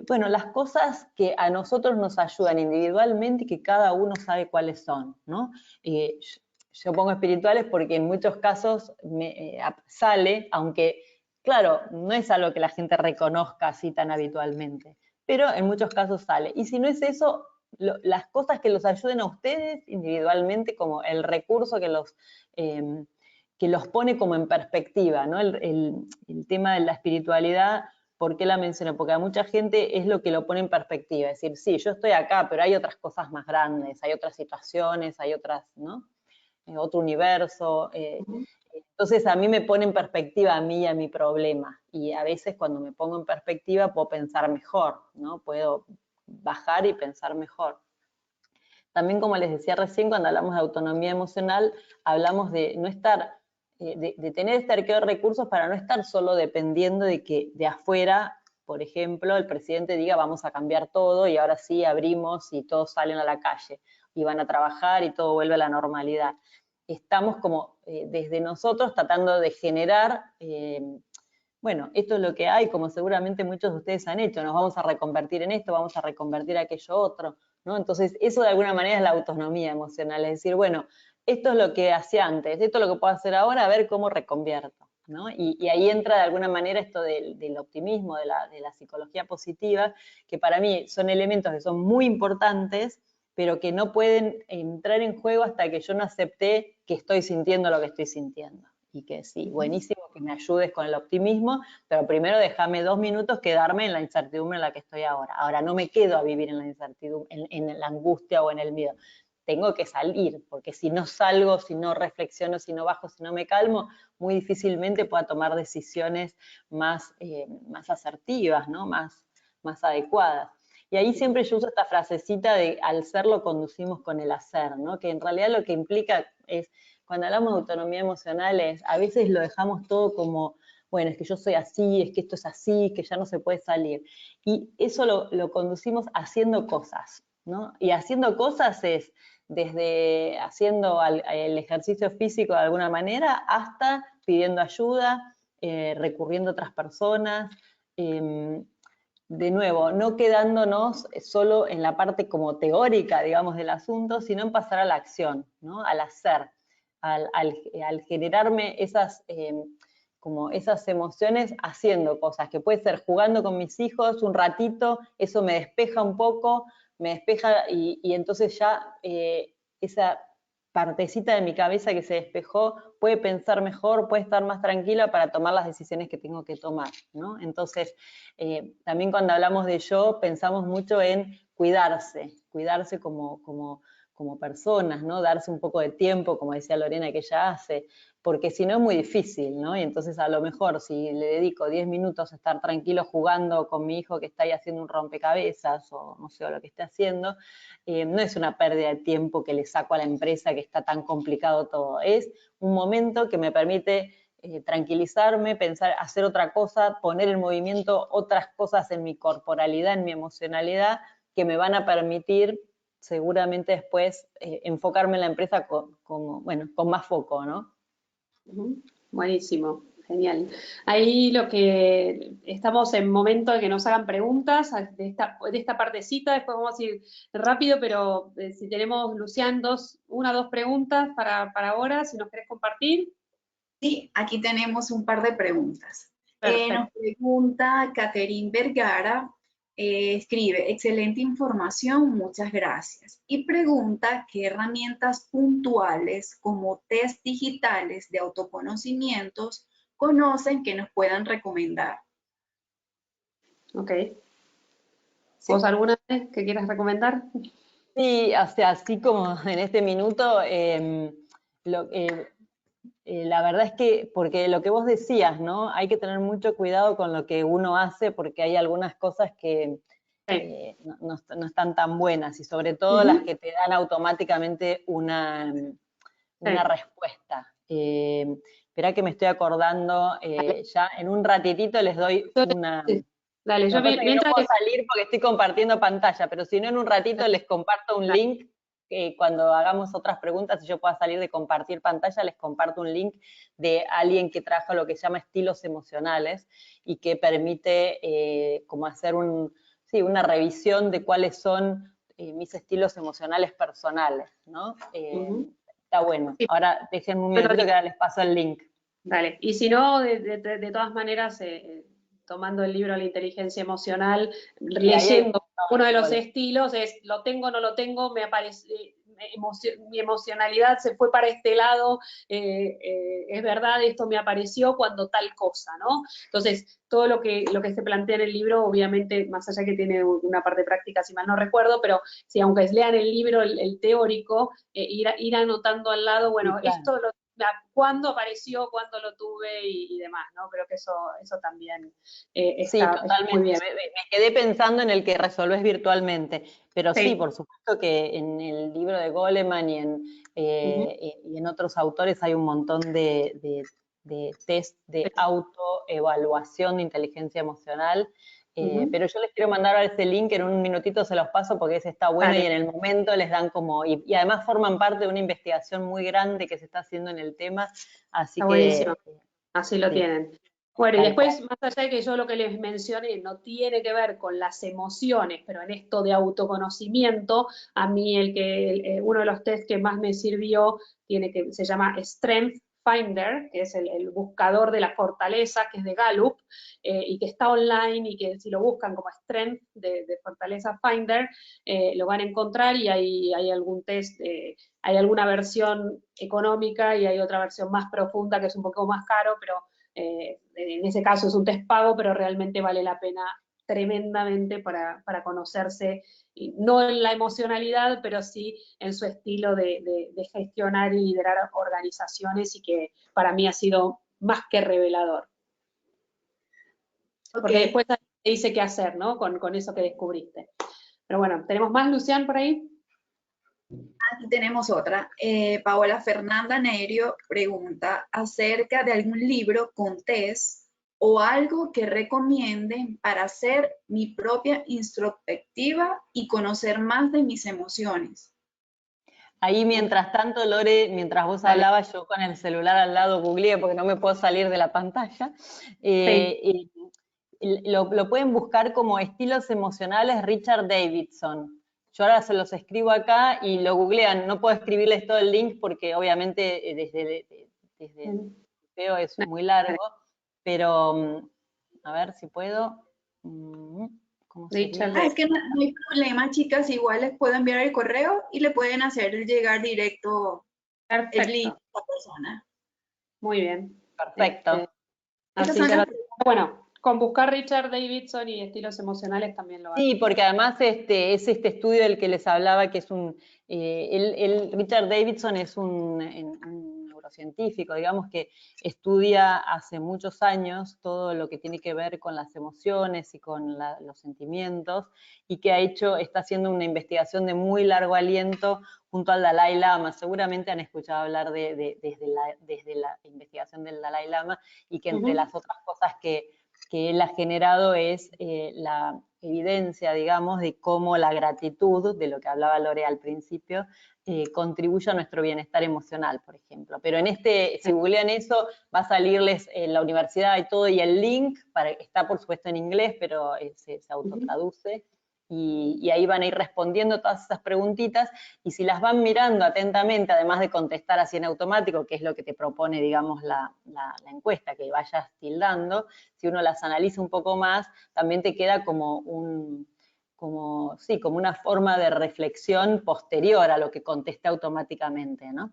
bueno, las cosas que a nosotros nos ayudan individualmente y que cada uno sabe cuáles son, ¿no? Yo pongo espirituales porque en muchos casos sale, aunque claro, no es algo que la gente reconozca así tan habitualmente, pero en muchos casos sale. Y si no es eso, las cosas que los ayuden a ustedes individualmente, como el recurso que los pone como en perspectiva, ¿no? El tema de la espiritualidad, ¿por qué la menciono? Porque a mucha gente es lo que lo pone en perspectiva, es decir, sí, yo estoy acá, pero hay otras cosas más grandes, hay otras situaciones, hay otras, ¿no? Otro universo. Entonces a mí me pone en perspectiva a mí y a mi problema. Y a veces cuando me pongo en perspectiva puedo pensar mejor, ¿no? Puedo bajar y pensar mejor. También, como les decía recién, cuando hablamos de autonomía emocional, hablamos de no estar, de tener este arqueo de recursos para no estar solo dependiendo de que de afuera, por ejemplo, el presidente diga vamos a cambiar todo y ahora sí abrimos y todos salen a la calle y van a trabajar y todo vuelve a la normalidad. Estamos como desde nosotros tratando de generar, bueno, esto es lo que hay, como seguramente muchos de ustedes han hecho, nos vamos a reconvertir en esto, vamos a reconvertir aquello otro, ¿no? Entonces, eso de alguna manera es la autonomía emocional, es decir, bueno, esto es lo que hacía antes, esto es lo que puedo hacer ahora, a ver cómo reconvierto. ¿no? Y ahí entra de alguna manera esto del optimismo, de la psicología positiva, que para mí son elementos que son muy importantes, pero que no pueden entrar en juego hasta que yo no acepté que estoy sintiendo lo que estoy sintiendo. Y que sí, buenísimo que me ayudes con el optimismo, pero primero déjame 2 minutos quedarme en la incertidumbre en la que estoy ahora. Ahora no me quedo a vivir en la incertidumbre, en la angustia o en el miedo. Tengo que salir, porque si no salgo, si no reflexiono, si no bajo, si no me calmo, muy difícilmente pueda tomar decisiones más asertivas, ¿no? más adecuadas. Y ahí siempre yo uso esta frasecita de al ser lo conducimos con el hacer, ¿no? Que en realidad lo que implica es, cuando hablamos de autonomía emocional, a veces lo dejamos todo como, bueno, es que yo soy así, es que esto es así, que ya no se puede salir. Y eso lo conducimos haciendo cosas, ¿no? Y haciendo cosas es desde haciendo el ejercicio físico de alguna manera hasta pidiendo ayuda, recurriendo a otras personas, de nuevo, no quedándonos solo en la parte como teórica, digamos, del asunto, sino en pasar a la acción, ¿no? Al hacer, al generarme como esas emociones haciendo cosas, que puede ser jugando con mis hijos un ratito, eso me despeja un poco, me despeja y entonces ya esa partecita de mi cabeza que se despejó puede pensar mejor, puede estar más tranquila para tomar las decisiones que tengo que tomar, ¿no? Entonces, también cuando hablamos de yo, pensamos mucho en cuidarse como personas, ¿no? Darse un poco de tiempo, como decía Lorena, que ella hace, porque si no es muy difícil, ¿no? Y entonces a lo mejor si le dedico 10 minutos a estar tranquilo jugando con mi hijo que está ahí haciendo un rompecabezas o no sé, o lo que esté haciendo, no es una pérdida de tiempo que le saco a la empresa que está tan complicado todo, es un momento que me permite tranquilizarme, pensar, hacer otra cosa, poner en movimiento otras cosas en mi corporalidad, en mi emocionalidad, que me van a permitir seguramente después enfocarme en la empresa con más foco, ¿no? Buenísimo, genial. Ahí lo que estamos en momento de que nos hagan preguntas de esta partecita, después vamos a ir rápido, pero si tenemos, Lucián, una o dos preguntas para ahora, si nos querés compartir. Sí, aquí tenemos un par de preguntas. Nos Perfecto. pregunta Catherine Vergara, escribe, excelente información, muchas gracias. Y pregunta qué herramientas puntuales como test digitales de autoconocimientos conocen que nos puedan recomendar. Ok. ¿Sí? ¿Vos alguna vez que quieras recomendar? Sí, o sea, así como en este minuto, la verdad es que, porque lo que vos decías, ¿no? Hay que tener mucho cuidado con lo que uno hace porque hay algunas cosas que no están tan buenas y sobre todo las que te dan automáticamente una respuesta. Esperá que me estoy acordando, ya en un ratitito les doy una... Dale, Lo que pasa es que no puedo salir porque estoy compartiendo pantalla, pero si no en un ratito les comparto un link, cuando hagamos otras preguntas y yo pueda salir de compartir pantalla, les comparto un link de alguien que trabaja lo que se llama estilos emocionales y que permite como hacer una revisión de cuáles son mis estilos emocionales personales, ¿no? Está bueno. Ahora déjenme un minutito que ahora les paso el link. Dale, y si no, de todas maneras, tomando el libro La inteligencia emocional, leyendo uno de los estilos, es lo tengo, no lo tengo, me aparece, mi emocionalidad se fue para este lado, es verdad, esto me apareció cuando tal cosa, ¿no? Entonces, todo lo que se plantea en el libro, obviamente, más allá que tiene una parte práctica, si mal no recuerdo, pero si aunque lean el libro, el teórico, ir anotando al lado, bueno, sí, claro, esto cuándo apareció, cuándo lo tuve y demás, ¿no? Creo que eso también está, sí, totalmente. Muy bien. Me quedé pensando en el que resolvés virtualmente, pero sí, por supuesto que en el libro de Goleman y en otros autores hay un montón de test de autoevaluación de inteligencia emocional, pero yo les quiero mandar ese link, en un minutito se los paso porque ese está bueno. Vale. Y en el momento les dan como, y además forman parte de una investigación muy grande que se está haciendo en el tema, así está que... Buenísimo. Así lo tienen. Bueno, y después, más allá de que yo lo que les mencioné no tiene que ver con las emociones, pero en esto de autoconocimiento, a mí uno de los test que más me sirvió se llama Strength Finder, que es el buscador de la fortaleza, que es de Gallup, y que está online, y que si lo buscan como Strength de Fortaleza Finder, lo van a encontrar, y hay algún test, hay alguna versión económica y hay otra versión más profunda que es un poco más caro, pero en ese caso es un test pago, pero realmente vale la pena tremendamente para conocerse, y no en la emocionalidad, pero sí en su estilo de gestionar y liderar organizaciones, y que para mí ha sido más que revelador. Ok. Porque después te dice qué hacer, ¿no? Con eso que descubriste. Pero bueno, ¿tenemos más, Lucián, por ahí? Aquí tenemos otra. Paola Fernanda Neirio pregunta acerca de algún libro con test o algo que recomienden para hacer mi propia introspectiva y conocer más de mis emociones. Ahí, mientras tanto, Lore, mientras vos hablabas, yo con el celular al lado googleé porque no me puedo salir de la pantalla. Sí. Lo pueden buscar como estilos emocionales Richard Davidson. Yo ahora se los escribo acá y lo googlean. No puedo escribirles todo el link porque obviamente desde el video es muy largo, pero a ver si puedo. ¿Cómo sería? Richard, Es que no hay problema, chicas. Igual les puedo enviar el correo y le pueden hacer llegar directo el link perfecto. a la persona. Muy bien. Perfecto. Así ya bueno, con buscar Richard Davidson y estilos emocionales también lo Sí, porque además es este estudio del que les hablaba, que es Richard Davidson es un neurocientífico, digamos, que estudia hace muchos años todo lo que tiene que ver con las emociones y con los sentimientos, y que está haciendo una investigación de muy largo aliento junto al Dalai Lama. Seguramente han escuchado hablar desde la investigación del Dalai Lama, y que entre las otras cosas que él ha generado es la evidencia, digamos, de cómo la gratitud, de lo que hablaba Lore al principio, contribuye a nuestro bienestar emocional, por ejemplo. Pero si googlean eso, va a salirles la universidad y todo, y el link, está por supuesto en inglés, pero se autotraduce, y ahí van a ir respondiendo todas esas preguntitas, y si las van mirando atentamente, además de contestar así en automático, que es lo que te propone, digamos, la encuesta, que vayas tildando, si uno las analiza un poco más, también te queda como una forma de reflexión posterior a lo que contesté automáticamente, ¿no?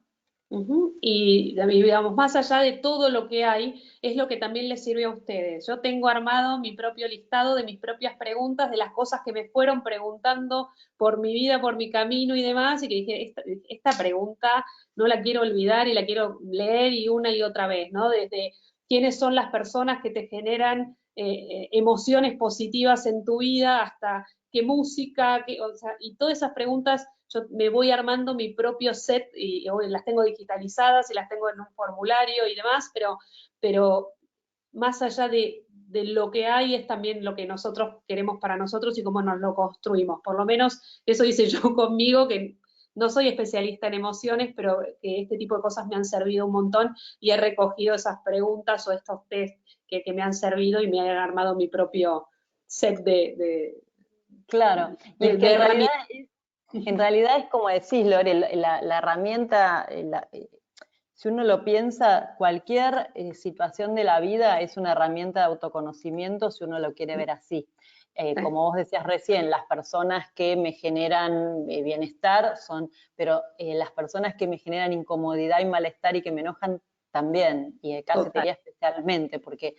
Y digamos, más allá de todo lo que hay, es lo que también les sirve a ustedes. Yo tengo armado mi propio listado de mis propias preguntas, de las cosas que me fueron preguntando por mi vida, por mi camino y demás, y que dije, esta pregunta no la quiero olvidar y la quiero leer y una y otra vez, ¿no? Desde quiénes son las personas que te generan emociones positivas en tu vida, hasta qué música, o sea, y todas esas preguntas. Yo me voy armando mi propio set, y hoy las tengo digitalizadas y las tengo en un formulario y demás, pero más allá de lo que hay, es también lo que nosotros queremos para nosotros y cómo nos lo construimos. Por lo menos eso hice yo conmigo, que no soy especialista en emociones, pero que este tipo de cosas me han servido un montón, y he recogido esas preguntas o estos test que me han servido, y me he armado mi propio set Claro, y es que en realidad es como decís, Lore, la herramienta, si uno lo piensa, cualquier situación de la vida es una herramienta de autoconocimiento, si uno lo quiere ver así. Como vos decías recién, las personas que me generan bienestar pero las personas que me generan incomodidad y malestar y que me enojan también, y casi te diría especialmente, porque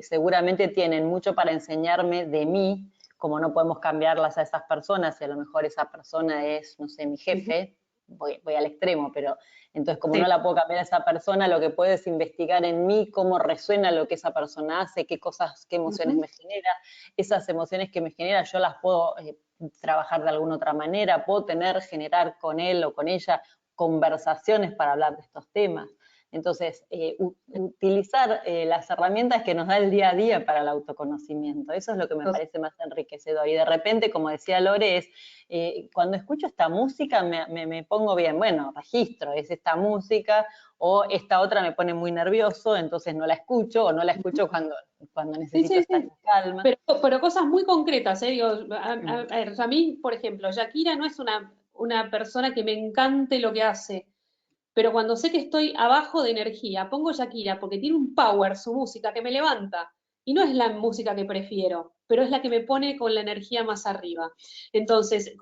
seguramente tienen mucho para enseñarme de mí, como no podemos cambiarlas a esas personas, y a lo mejor esa persona es, no sé, mi jefe, voy al extremo, pero entonces como no la puedo cambiar a esa persona, lo que puedo es investigar en mí cómo resuena lo que esa persona hace, qué emociones me genera. Esas emociones que me genera yo las puedo trabajar de alguna otra manera, puedo generar con él o con ella conversaciones para hablar de estos temas. Entonces, utilizar las herramientas que nos da el día a día para el autoconocimiento, eso es lo que me parece más enriquecedor. Y de repente, como decía Lore, cuando escucho esta música me pongo bien, bueno, registro, es esta música, o esta otra me pone muy nervioso, entonces no la escucho, o no la escucho cuando necesito estar en calma. Pero cosas muy concretas, digo, a ver, a mí, por ejemplo, Shakira no es una persona que me encante lo que hace, pero cuando sé que estoy abajo de energía, pongo Shakira porque tiene un power su música que me levanta. Y no es la música que prefiero, pero es la que me pone con la energía más arriba. Entonces,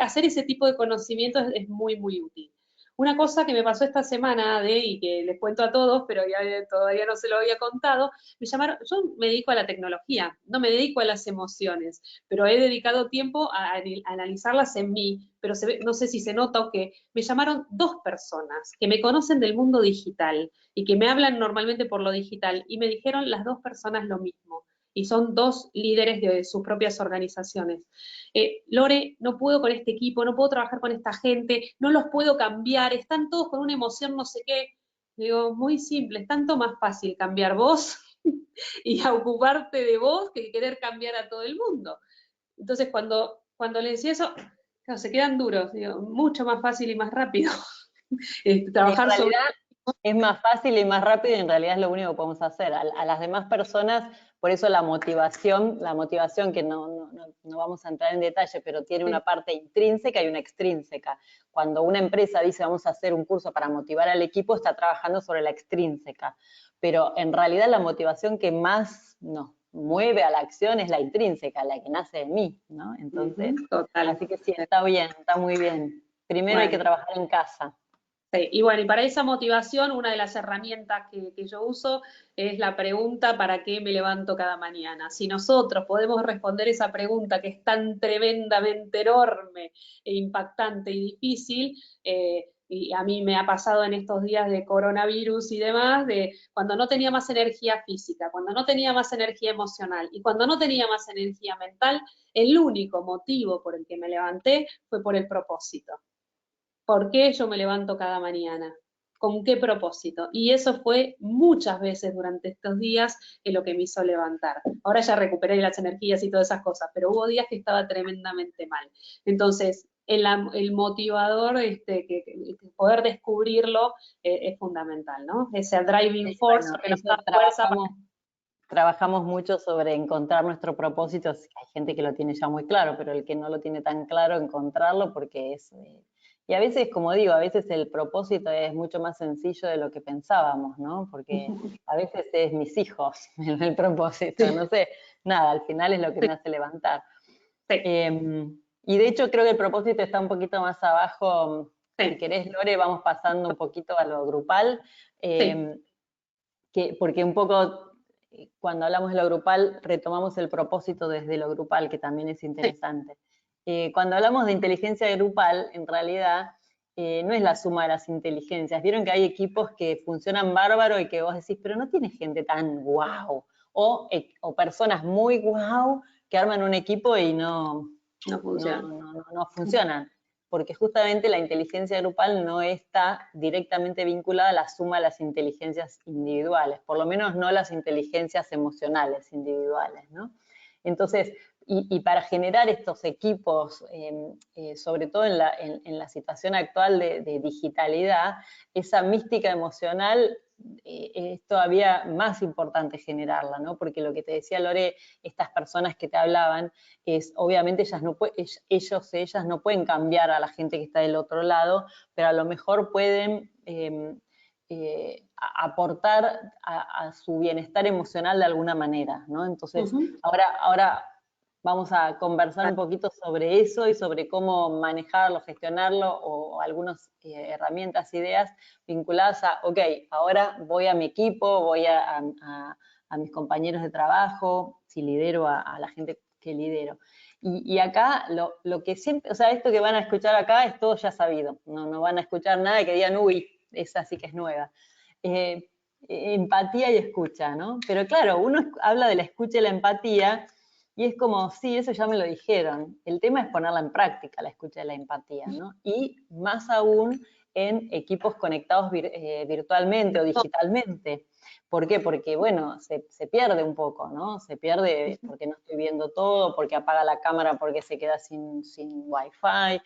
hacer ese tipo de conocimiento es muy, muy útil. Una cosa que me pasó esta semana, y que les cuento a todos, pero todavía no se lo había contado, me llamaron, yo me dedico a la tecnología, no me dedico a las emociones, pero he dedicado tiempo a analizarlas en mí, pero no sé si se nota o qué, me llamaron 2 personas que me conocen del mundo digital y que me hablan normalmente por lo digital, y me dijeron las 2 personas lo mismo, y son 2 líderes de sus propias organizaciones. Lore, no puedo con este equipo, no puedo trabajar con esta gente, no los puedo cambiar, están todos con una emoción no sé qué. Digo, muy simple, es tanto más fácil cambiar vos y a ocuparte de vos que querer cambiar a todo el mundo. Entonces, cuando le decía eso, claro, se quedan duros, digo, mucho más fácil y más rápido trabajar sobre... Es más fácil y más rápido y en realidad es lo único que podemos hacer. A las demás personas, por eso la motivación que no vamos a entrar en detalle, pero tiene una parte intrínseca y una extrínseca. Cuando una empresa dice vamos a hacer un curso para motivar al equipo, está trabajando sobre la extrínseca. Pero en realidad la motivación que más nos mueve a la acción es la intrínseca, la que nace de mí, ¿no? Entonces, así que sí, está bien, está muy bien. Primero hay que trabajar en casa. Sí, y bueno, y para esa motivación, una de las herramientas que yo uso es la pregunta ¿para qué me levanto cada mañana? Si nosotros podemos responder esa pregunta que es tan tremendamente enorme e impactante y difícil, y a mí me ha pasado en estos días de coronavirus y demás, de cuando no tenía más energía física, cuando no tenía más energía emocional y cuando no tenía más energía mental, el único motivo por el que me levanté fue por el propósito. ¿Por qué yo me levanto cada mañana? ¿Con qué propósito? Y eso fue muchas veces durante estos días en lo que me hizo levantar. Ahora ya recuperé las energías y todas esas cosas, pero hubo días que estaba tremendamente mal. Entonces, el motivador, que poder descubrirlo es fundamental, ¿no? Ese driving force, bueno, que nos da fuerza. Trabajamos mucho sobre encontrar nuestro propósito. Hay gente que lo tiene ya muy claro, pero el que no lo tiene tan claro, encontrarlo, porque es... y a veces, como digo, a veces el propósito es mucho más sencillo de lo que pensábamos, ¿no? Porque a veces es mis hijos el propósito, no sé, nada, al final es lo que me hace levantar. Sí. Y de hecho creo que el propósito está un poquito más abajo. Sí. Si querés, Lore, vamos pasando un poquito a lo grupal, porque un poco... Cuando hablamos de lo grupal, retomamos el propósito desde lo grupal, que también es interesante. Cuando hablamos de inteligencia grupal, en realidad no es la suma de las inteligencias. Vieron que hay equipos que funcionan bárbaro y que vos decís, pero no tiene gente tan guau. O personas muy guau que arman un equipo y no funcionan. Porque justamente la inteligencia grupal no está directamente vinculada a la suma de las inteligencias individuales, por lo menos no las inteligencias emocionales individuales, ¿no? Entonces, y para generar estos equipos, sobre todo en la situación actual de digitalidad, esa mística emocional es todavía más importante generarla, ¿no? Porque lo que te decía Lore, estas personas que te hablaban, es obviamente ellas no pueden cambiar a la gente que está del otro lado, pero a lo mejor pueden aportar a su bienestar emocional de alguna manera, ¿no? Entonces, ahora vamos a conversar un poquito sobre eso y sobre cómo manejarlo, gestionarlo, o algunas herramientas, ideas vinculadas a, ok, ahora voy a mi equipo, voy a mis compañeros de trabajo, si lidero a la gente que lidero. Y acá lo que siempre, o sea, esto que van a escuchar acá es todo ya sabido, no van a escuchar nada que digan, uy, esa sí que es nueva. Empatía y escucha, ¿no? Pero claro, uno habla de la escucha y la empatía, y es como, sí, eso ya me lo dijeron. El tema es ponerla en práctica, la escucha y la empatía, ¿no? Y más aún en equipos conectados virtualmente o digitalmente. ¿Por qué? Porque, bueno, se pierde un poco, ¿no? Se pierde porque no estoy viendo todo, porque apaga la cámara porque se queda sin Wi-Fi,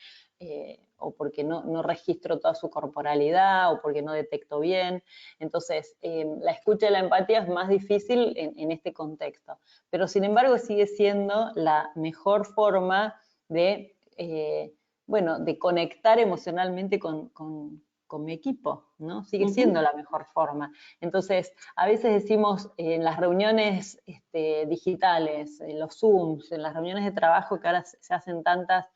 o porque no registro toda su corporalidad, o porque no detecto bien. Entonces, la escucha y la empatía es más difícil en este contexto. Pero, sin embargo, sigue siendo la mejor forma de, de conectar emocionalmente con con mi equipo, ¿no? Sigue siendo la mejor forma. Entonces, a veces decimos en las reuniones digitales, en los Zooms, en las reuniones de trabajo que ahora se hacen tantas,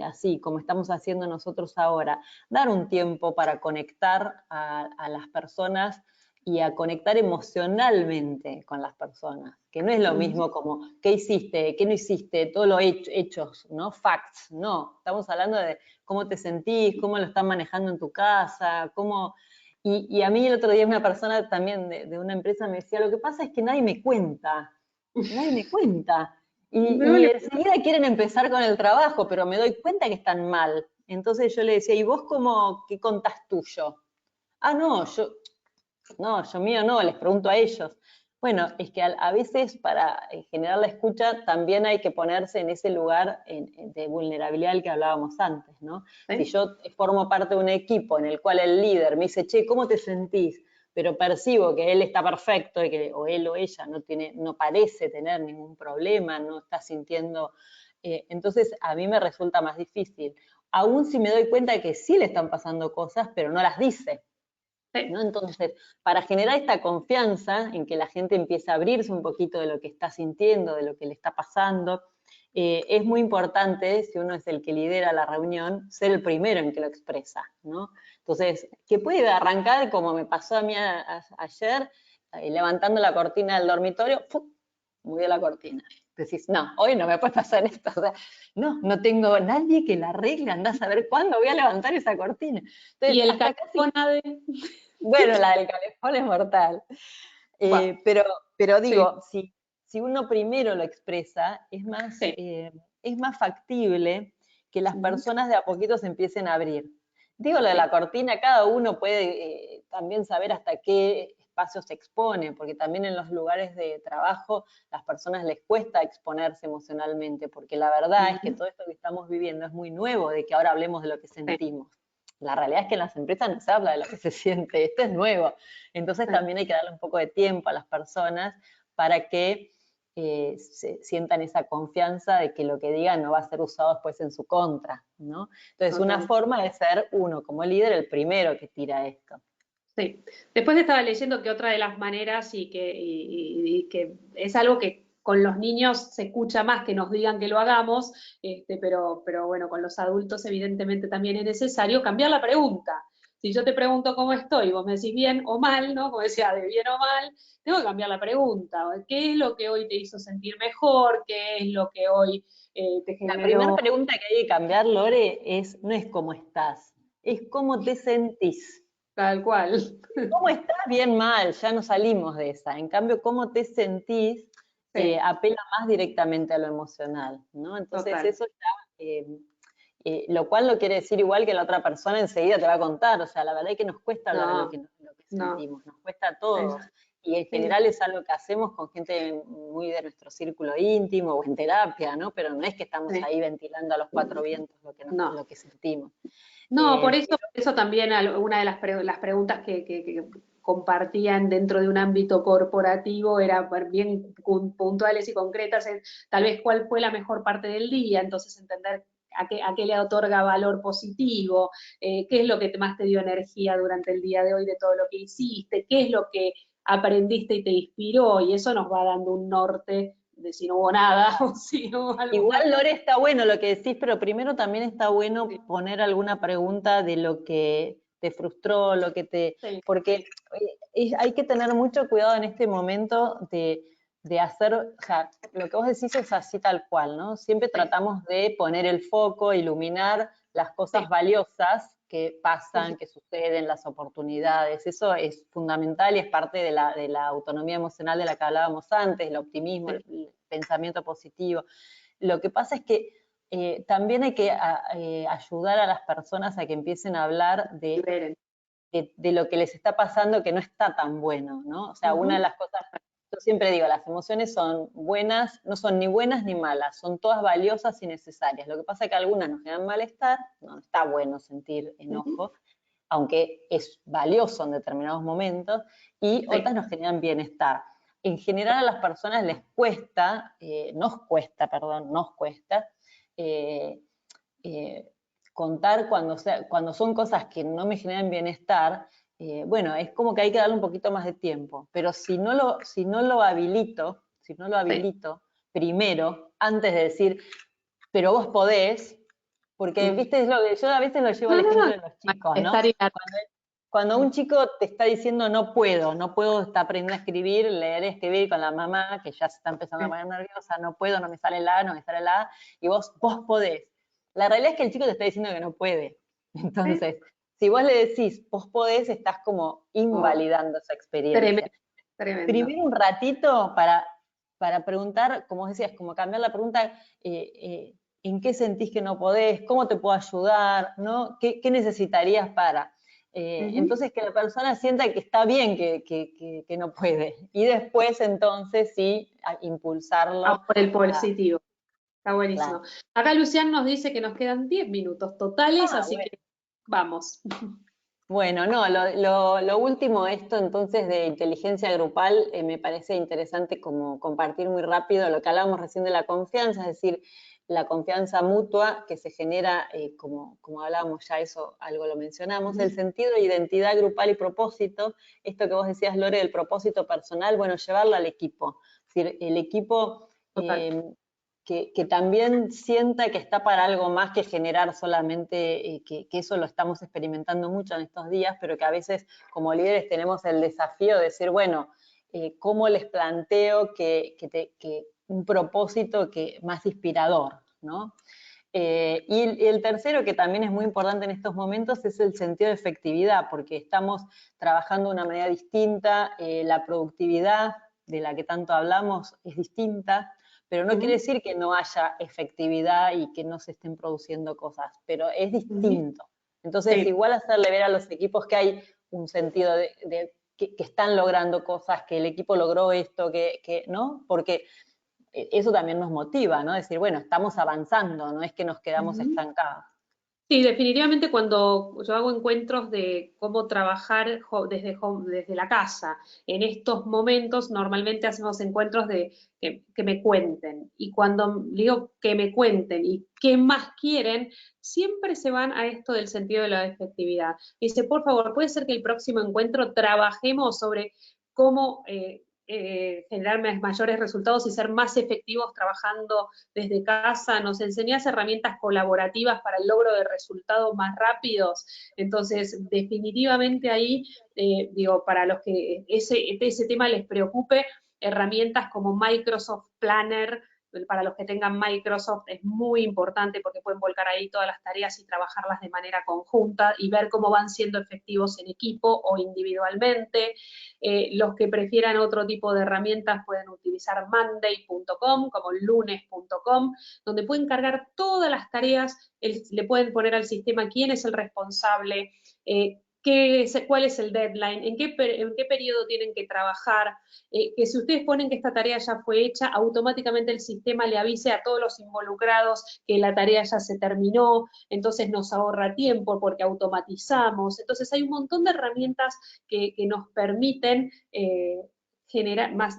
así como estamos haciendo nosotros ahora, dar un tiempo para conectar a las personas y a conectar emocionalmente con las personas, que no es lo mismo como qué hiciste, qué no hiciste, todo lo hechos, ¿no? Facts, no. Estamos hablando de cómo te sentís, cómo lo están manejando en tu casa, cómo... Y a mí el otro día una persona también de una empresa me decía, lo que pasa es que nadie me cuenta. Y enseguida quieren empezar con el trabajo, pero me doy cuenta que están mal. Entonces yo le decía, ¿y vos qué contás tuyo? Ah, no, yo mío no, les pregunto a ellos. Bueno, es que a veces para generar la escucha también hay que ponerse en ese lugar de vulnerabilidad del que hablábamos antes, ¿no? ¿Sí? Si yo formo parte de un equipo en el cual el líder me dice, che, ¿cómo te sentís? Pero percibo que él está perfecto, o él o ella no parece tener ningún problema, no está sintiendo... entonces a mí me resulta más difícil. Aún si me doy cuenta de que sí le están pasando cosas, pero no las dice. ¿No? Entonces, para generar esta confianza en que la gente empiece a abrirse un poquito de lo que está sintiendo, de lo que le está pasando, es muy importante, si uno es el que lidera la reunión, ser el primero en que lo expresa, ¿no? Entonces, que puede arrancar como me pasó a mí ayer, levantando la cortina del dormitorio, ¡pum!, movió la cortina. Decís, no, hoy no me puede pasar esto, o sea, no tengo nadie que la arregle, andás a ver cuándo voy a levantar esa cortina. Entonces, y el calefón Bueno, la del calefón es mortal. Pero digo, sí. si uno primero lo expresa, es más factible que las personas de a poquito se empiecen a abrir. Digo lo de la cortina, cada uno puede también saber hasta qué espacio se expone, porque también en los lugares de trabajo las personas les cuesta exponerse emocionalmente, porque la verdad es que todo esto que estamos viviendo es muy nuevo, de que ahora hablemos de lo que sentimos. La realidad es que en las empresas no se habla de lo que se siente, esto es nuevo. Entonces también hay que darle un poco de tiempo a las personas para que se sientan esa confianza de que lo que digan no va a ser usado después en su contra, ¿no? Entonces una forma es ser uno como líder el primero que tira esto. Sí. Después estaba leyendo que otra de las maneras y que es algo que con los niños se escucha más que nos digan que lo hagamos, pero bueno, con los adultos evidentemente también es necesario cambiar la pregunta. Si yo te pregunto cómo estoy y vos me decís bien o mal, ¿no? Como decía, de bien o mal, tengo que cambiar la pregunta. ¿Qué es lo que hoy te hizo sentir mejor? ¿Qué es lo que hoy te generó? La primera pregunta que hay que cambiar, Lore, no es cómo estás, es cómo te sentís. Tal cual. ¿Cómo estás? Bien, mal, ya no salimos de esa. En cambio, cómo te sentís apela más directamente a lo emocional, ¿no? Entonces eso ya, lo cual no quiere decir igual que la otra persona enseguida te va a contar, o sea, la verdad es que nos cuesta hablar de lo que sentimos, nos cuesta a todos. Y en general es algo que hacemos con gente muy de nuestro círculo íntimo o en terapia, ¿no? Pero no es que estamos ahí ventilando a los cuatro vientos lo que sentimos. No, por eso también una de las preguntas que compartían dentro de un ámbito corporativo era bien puntuales y concretas, tal vez cuál fue la mejor parte del día, entonces entender a qué le otorga valor positivo, qué es lo que más te dio energía durante el día de hoy de todo lo que hiciste, qué es lo que aprendiste y te inspiró, y eso nos va dando un norte de si no hubo nada o si no hubo algo. Igual, Lore, está bueno lo que decís, pero primero también está bueno poner alguna pregunta de lo que te frustró, lo que te... Porque hay que tener mucho cuidado en este momento de hacer, o sea, lo que vos decís es así tal cual, ¿no? Siempre tratamos de poner el foco, iluminar las cosas valiosas que pasan, que suceden, las oportunidades. Eso es fundamental y es parte de la autonomía emocional de la que hablábamos antes, el optimismo, el pensamiento positivo. Lo que pasa es que también hay que ayudar a las personas a que empiecen a hablar de lo que les está pasando que no está tan bueno, ¿no? O sea, una de las cosas, yo siempre digo, las emociones son buenas, no son ni buenas ni malas, son todas valiosas y necesarias. Lo que pasa es que algunas nos generan malestar, no está bueno sentir enojo, aunque es valioso en determinados momentos, y otras nos generan bienestar. En general a las personas les cuesta, nos cuesta contar cuando son cosas que no me generan bienestar, bueno, es como que hay que darle un poquito más de tiempo. Pero si no lo habilito primero, antes de decir, pero vos podés, porque, viste, yo a veces lo llevo al ejemplo de los chicos, ¿no? Cuando un chico te está diciendo no puedo, está aprendiendo a escribir, leer y escribir con la mamá, que ya se está empezando a poner nerviosa, no puedo, no me sale no me sale la A, y vos podés. La realidad es que el chico te está diciendo que no puede. Entonces, si vos le decís vos podés, estás como invalidando esa experiencia. Tremendo. Primero un ratito para preguntar, como decías, como cambiar la pregunta, ¿en qué sentís que no podés? ¿Cómo te puedo ayudar? ¿No? ¿Qué necesitarías para? Entonces que la persona sienta que está bien que no puede. Y después entonces sí, impulsarlo. Por el positivo. Está buenísimo. Claro. Acá Lucián nos dice que nos quedan 10 minutos totales, así bueno. que vamos. Bueno, no, lo último, esto entonces de inteligencia grupal, me parece interesante como compartir muy rápido lo que hablábamos recién de la confianza, es decir, la confianza mutua que se genera, como hablábamos ya, eso algo lo mencionamos, el sentido de identidad grupal y propósito, esto que vos decías, Lore, del propósito personal, bueno, llevarlo al equipo, es decir, el equipo que también sienta que está para algo más que generar solamente, que eso lo estamos experimentando mucho en estos días, pero que a veces como líderes tenemos el desafío de decir, bueno, ¿cómo les planteo que un propósito más inspirador, ¿no? Y el tercero, que también es muy importante en estos momentos, es el sentido de efectividad, porque estamos trabajando de una manera distinta, la productividad de la que tanto hablamos es distinta, pero no quiere decir que no haya efectividad y que no se estén produciendo cosas, pero es distinto. Entonces, igual hacerle ver a los equipos que hay un sentido que están logrando cosas, que el equipo logró esto, ¿no? Porque eso también nos motiva, ¿no? Decir, bueno, estamos avanzando, no es que nos quedamos estancados. Sí, definitivamente cuando yo hago encuentros de cómo trabajar desde la casa, en estos momentos normalmente hacemos encuentros de que me cuenten. Y cuando digo que me cuenten y qué más quieren, siempre se van a esto del sentido de la efectividad. Dice, por favor, puede ser que el próximo encuentro trabajemos sobre cómo generar mayores resultados y ser más efectivos trabajando desde casa, nos enseñás herramientas colaborativas para el logro de resultados más rápidos. Entonces, definitivamente ahí, digo, para los que ese tema les preocupe, herramientas como Microsoft Planner, para los que tengan Microsoft es muy importante porque pueden volcar ahí todas las tareas y trabajarlas de manera conjunta y ver cómo van siendo efectivos en equipo o individualmente. Los que prefieran otro tipo de herramientas pueden utilizar monday.com como lunes.com, donde pueden cargar todas las tareas, le pueden poner al sistema quién es el responsable, cuál es el deadline, en qué periodo tienen que trabajar, que si ustedes ponen que esta tarea ya fue hecha, automáticamente el sistema le avise a todos los involucrados que la tarea ya se terminó, entonces nos ahorra tiempo porque automatizamos. Entonces hay un montón de herramientas que nos permiten generar más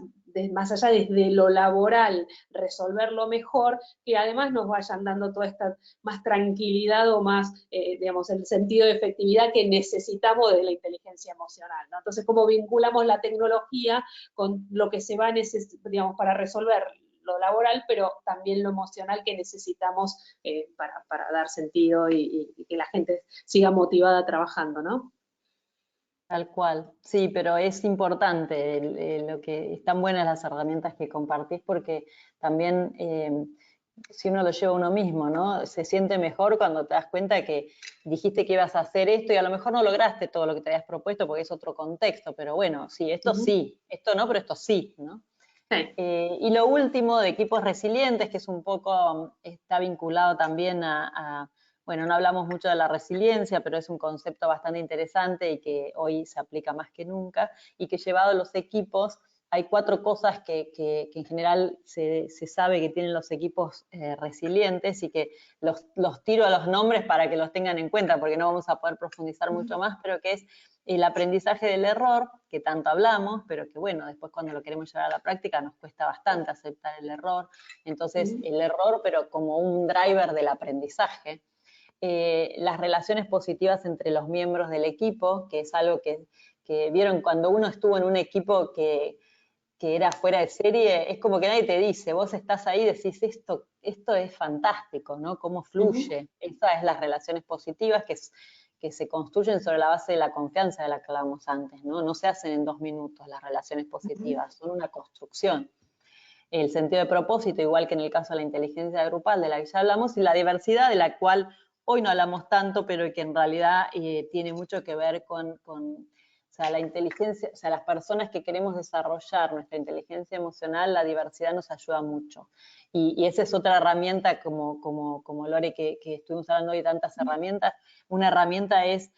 allá desde lo laboral, resolverlo mejor, que además nos vayan dando toda esta más tranquilidad o más, digamos, el sentido de efectividad que necesitamos de la inteligencia emocional, ¿no? Entonces, ¿cómo vinculamos la tecnología con lo que se va a necesitar, digamos, para resolver lo laboral, pero también lo emocional que necesitamos para dar sentido y que la gente siga motivada trabajando, ¿no? Tal cual, sí, pero es importante lo que están buenas las herramientas que compartís porque también si uno lo lleva a uno mismo, ¿no? Se siente mejor cuando te das cuenta que dijiste que ibas a hacer esto y a lo mejor no lograste todo lo que te habías propuesto porque es otro contexto, pero bueno, sí, esto no, pero esto sí, ¿no? Sí. Y lo último de equipos resilientes, que es un poco, está vinculado también bueno, no hablamos mucho de la resiliencia, pero es un concepto bastante interesante y que hoy se aplica más que nunca, y que llevado a los equipos, hay 4 cosas que en general se sabe que tienen los equipos resilientes y que los tiro a los nombres para que los tengan en cuenta, porque no vamos a poder profundizar mucho más, pero que es el aprendizaje del error, que tanto hablamos, pero que bueno, después cuando lo queremos llevar a la práctica nos cuesta bastante aceptar el error. Entonces, el error, pero como un driver del aprendizaje. las relaciones positivas entre los miembros del equipo, que es algo que vieron cuando uno estuvo en un equipo que era fuera de serie, es como que nadie te dice, vos estás ahí y decís, esto es fantástico, ¿no? Cómo fluye. Esas es las relaciones positivas que se construyen sobre la base de la confianza de la que hablábamos antes, ¿no? No se hacen en 2 minutos las relaciones positivas, son una construcción. El sentido de propósito, igual que en el caso de la inteligencia grupal, de la que ya hablamos, y la diversidad, de la cual hoy no hablamos tanto, pero que en realidad tiene mucho que ver con o sea, la inteligencia, o sea, las personas que queremos desarrollar nuestra inteligencia emocional, la diversidad nos ayuda mucho. Y esa es otra herramienta, como Lore, que estuvimos hablando hoy de tantas herramientas. Una herramienta es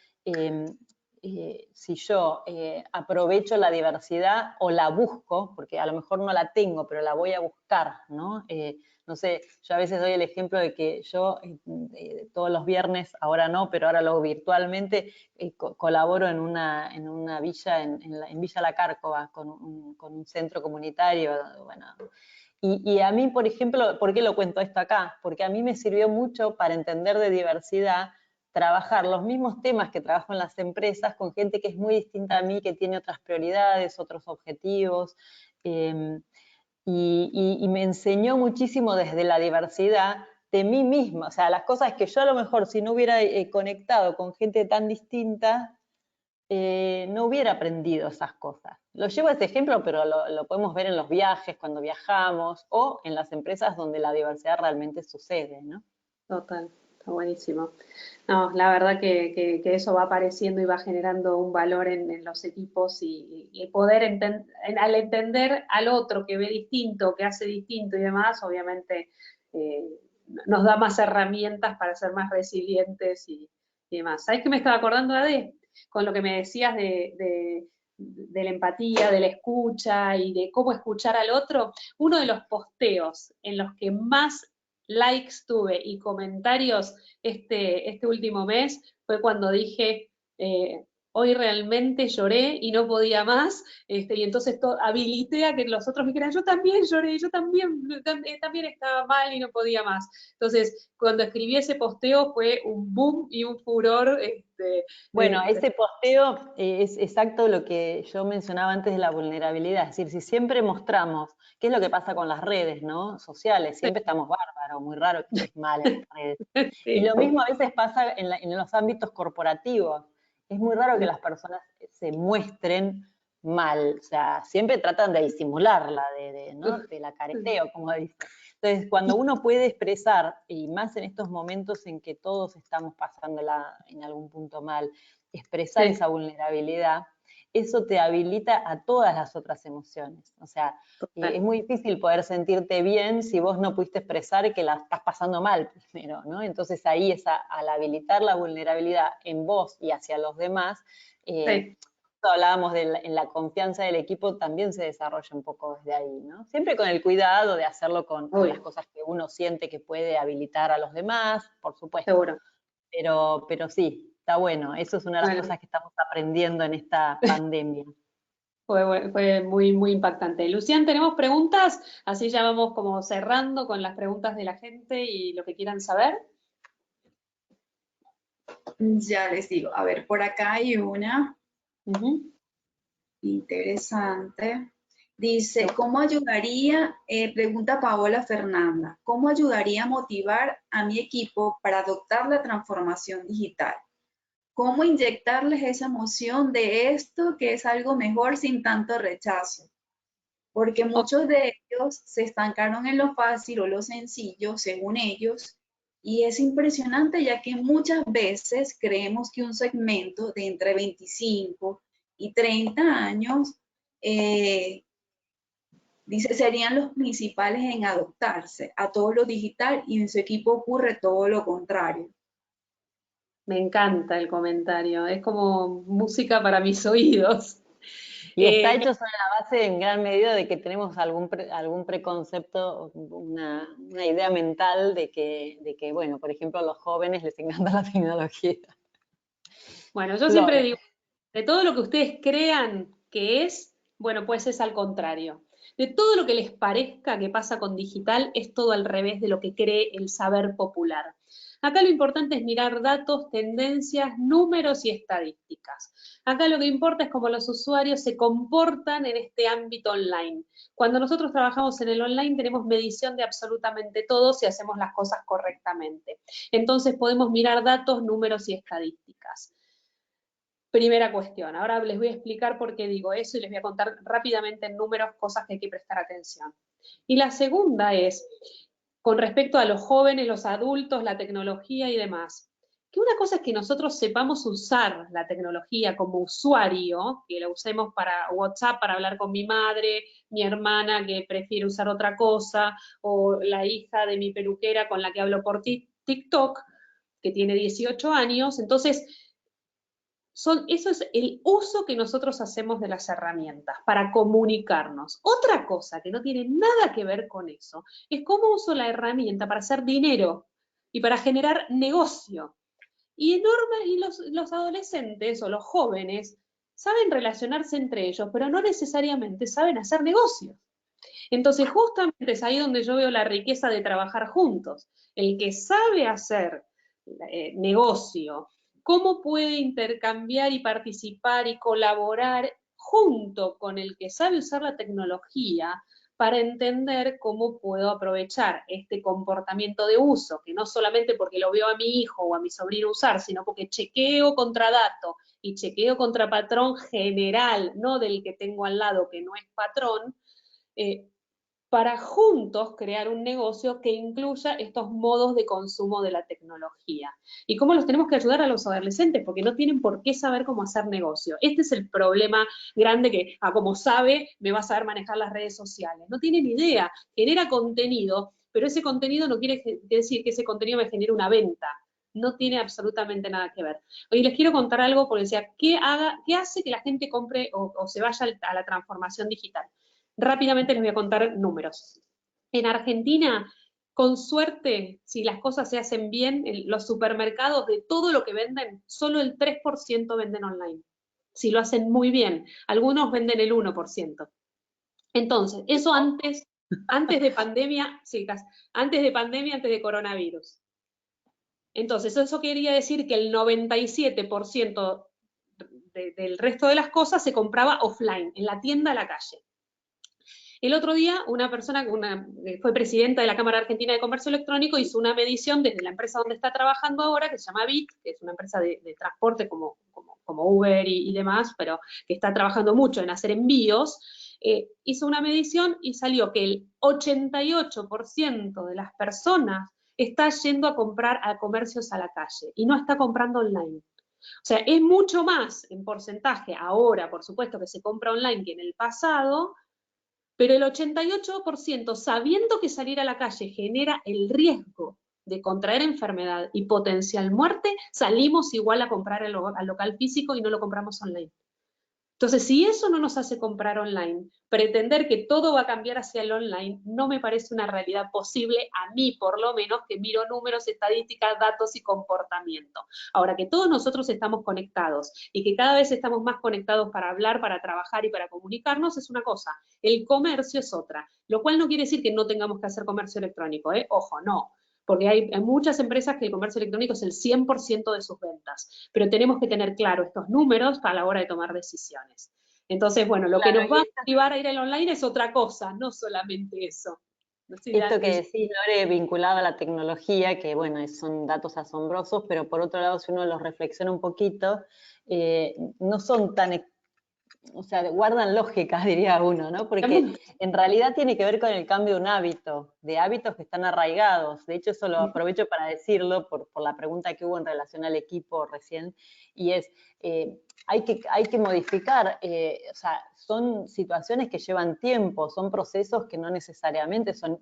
si yo aprovecho la diversidad o la busco, porque a lo mejor no la tengo, pero la voy a buscar, ¿no? No sé, yo a veces doy el ejemplo de que yo todos los viernes, ahora no, pero ahora lo hago virtualmente, colaboro en una villa, en Villa La Cárcova, con un centro comunitario, bueno. Y a mí, por ejemplo, ¿por qué lo cuento esto acá? Porque a mí me sirvió mucho para entender de diversidad, trabajar los mismos temas que trabajo en las empresas con gente que es muy distinta a mí, que tiene otras prioridades, otros objetivos, y me enseñó muchísimo desde la diversidad de mí misma, o sea, las cosas que yo a lo mejor si no hubiera conectado con gente tan distinta, no hubiera aprendido esas cosas. Lo llevo a este ejemplo, pero lo podemos ver en los viajes, cuando viajamos, o en las empresas donde la diversidad realmente sucede, ¿no? Total, está buenísimo. No, la verdad que eso va apareciendo y va generando un valor en los equipos y poder al entender al otro que ve distinto, que hace distinto y demás, obviamente nos da más herramientas para ser más resilientes y demás. ¿Sabes qué me estaba acordando, Ade? Con lo que me decías de la empatía, de la escucha y de cómo escuchar al otro, uno de los posteos en los que más likes tuve y comentarios este último mes fue cuando dije, hoy realmente lloré y no podía más, y entonces habilité a que los otros me dijeran, yo también lloré, yo también estaba mal y no podía más. Entonces, cuando escribí ese posteo fue un boom y un furor. Bueno, ese posteo es exacto lo que yo mencionaba antes de la vulnerabilidad, es decir, si siempre mostramos, ¿qué es lo que pasa con las redes, ¿no? Sociales, siempre estamos bárbaros, muy raro que estés mal en las redes. Sí. Y lo mismo a veces pasa en los ámbitos corporativos. Es muy raro que las personas se muestren mal, o sea, siempre tratan de disimularla, ¿no? De la careteo, como dicen. Entonces, cuando uno puede expresar, y más en estos momentos en que todos estamos pasándola en algún punto mal, expresar esa vulnerabilidad, eso te habilita a todas las otras emociones. O sea, es muy difícil poder sentirte bien si vos no pudiste expresar que la estás pasando mal primero, ¿no? Entonces ahí al habilitar la vulnerabilidad en vos y hacia los demás, hablábamos en la confianza del equipo, también se desarrolla un poco desde ahí, ¿no? Siempre con el cuidado de hacerlo con las cosas que uno siente que puede habilitar a los demás, por supuesto. Seguro. Pero sí, está bueno. Eso es una de las cosas que estamos aprendiendo en esta pandemia. Fue muy, muy impactante. Lucián, ¿tenemos preguntas? Así ya vamos como cerrando con las preguntas de la gente y lo que quieran saber. Ya les digo, a ver, por acá hay una interesante. Dice, ¿cómo ayudaría, pregunta Paola Fernanda, ¿cómo ayudaría a motivar a mi equipo para adoptar la transformación digital? ¿Cómo inyectarles esa emoción de esto que es algo mejor sin tanto rechazo? Porque muchos de ellos se estancaron en lo fácil o lo sencillo, según ellos, y es impresionante ya que muchas veces creemos que un segmento de entre 25 y 30 años dice, serían los principales en adoptarse a todo lo digital y en su equipo ocurre todo lo contrario. Me encanta el comentario, es como música para mis oídos. Y está hecho sobre la base en gran medida de que tenemos algún preconcepto, una idea mental de que, bueno, por ejemplo, a los jóvenes les encanta la tecnología. Bueno, yo siempre digo, de todo lo que ustedes crean que es, bueno, pues es al contrario. De todo lo que les parezca que pasa con digital es todo al revés de lo que cree el saber popular. Acá lo importante es mirar datos, tendencias, números y estadísticas. Acá lo que importa es cómo los usuarios se comportan en este ámbito online. Cuando nosotros trabajamos en el online tenemos medición de absolutamente todo si hacemos las cosas correctamente. Entonces podemos mirar datos, números y estadísticas. Primera cuestión. Ahora les voy a explicar por qué digo eso y les voy a contar rápidamente en números cosas que hay que prestar atención. Y la segunda es, con respecto a los jóvenes, los adultos, la tecnología y demás, que una cosa es que nosotros sepamos usar la tecnología como usuario, que la usemos para WhatsApp para hablar con mi madre, mi hermana que prefiere usar otra cosa, o la hija de mi peluquera con la que hablo por TikTok, que tiene 18 años. Entonces, eso es el uso que nosotros hacemos de las herramientas para comunicarnos. Otra cosa que no tiene nada que ver con eso es cómo uso la herramienta para hacer dinero y para generar negocio. Y los adolescentes o los jóvenes saben relacionarse entre ellos, pero no necesariamente saben hacer negocios. Entonces, justamente es ahí donde yo veo la riqueza de trabajar juntos. El que sabe hacer negocio, cómo puede intercambiar y participar y colaborar junto con el que sabe usar la tecnología para entender cómo puedo aprovechar este comportamiento de uso, que no solamente porque lo veo a mi hijo o a mi sobrino usar, sino porque chequeo contra dato y chequeo contra patrón general, no del que tengo al lado que no es patrón, para juntos crear un negocio que incluya estos modos de consumo de la tecnología. ¿Y cómo los tenemos que ayudar a los adolescentes? Porque no tienen por qué saber cómo hacer negocio. Este es el problema grande que, como sabe, me va a saber manejar las redes sociales. No tienen idea, genera contenido, pero ese contenido no quiere decir que ese contenido me genere una venta. No tiene absolutamente nada que ver. Hoy les quiero contar algo porque decía, ¿qué hace que la gente compre o se vaya a la transformación digital? Rápidamente les voy a contar números. En Argentina, con suerte, si las cosas se hacen bien, los supermercados de todo lo que venden, solo el 3% venden online. Si lo hacen muy bien. Algunos venden el 1%. Entonces, eso antes de pandemia, sí, antes de coronavirus. Entonces, eso quería decir que el 97% del resto de las cosas se compraba offline, en la tienda a la calle. El otro día, una persona que fue presidenta de la Cámara Argentina de Comercio Electrónico hizo una medición desde la empresa donde está trabajando ahora, que se llama Bit, que es una empresa de transporte como Uber y demás, pero que está trabajando mucho en hacer envíos. Hizo una medición y salió que el 88% de las personas está yendo a comprar a comercios a la calle y no está comprando online. O sea, es mucho más en porcentaje ahora, por supuesto, que se compra online que en el pasado, pero el 88%, sabiendo que salir a la calle genera el riesgo de contraer enfermedad y potencial muerte, salimos igual a comprar al local físico y no lo compramos online. Entonces, si eso no nos hace comprar online, pretender que todo va a cambiar hacia el online no me parece una realidad posible, a mí por lo menos, que miro números, estadísticas, datos y comportamiento. Ahora, que todos nosotros estamos conectados y que cada vez estamos más conectados para hablar, para trabajar y para comunicarnos es una cosa. El comercio es otra, lo cual no quiere decir que no tengamos que hacer comercio electrónico, ¿eh? Ojo, no. Porque hay muchas empresas que el comercio electrónico es el 100% de sus ventas, pero tenemos que tener claro estos números a la hora de tomar decisiones. Entonces, bueno, lo que nos va a motivar a ir al online es otra cosa, no solamente eso. No sé, esto que decís, Lore, vinculado a la tecnología, que bueno, son datos asombrosos, pero por otro lado, si uno los reflexiona un poquito, no son tan, o sea, guardan lógica, diría uno, ¿no? Porque en realidad tiene que ver con el cambio de un hábito, de hábitos que están arraigados. De hecho, eso lo aprovecho para decirlo por la pregunta que hubo en relación al equipo recién, y es, hay que modificar, o sea, son situaciones que llevan tiempo, son procesos que no necesariamente son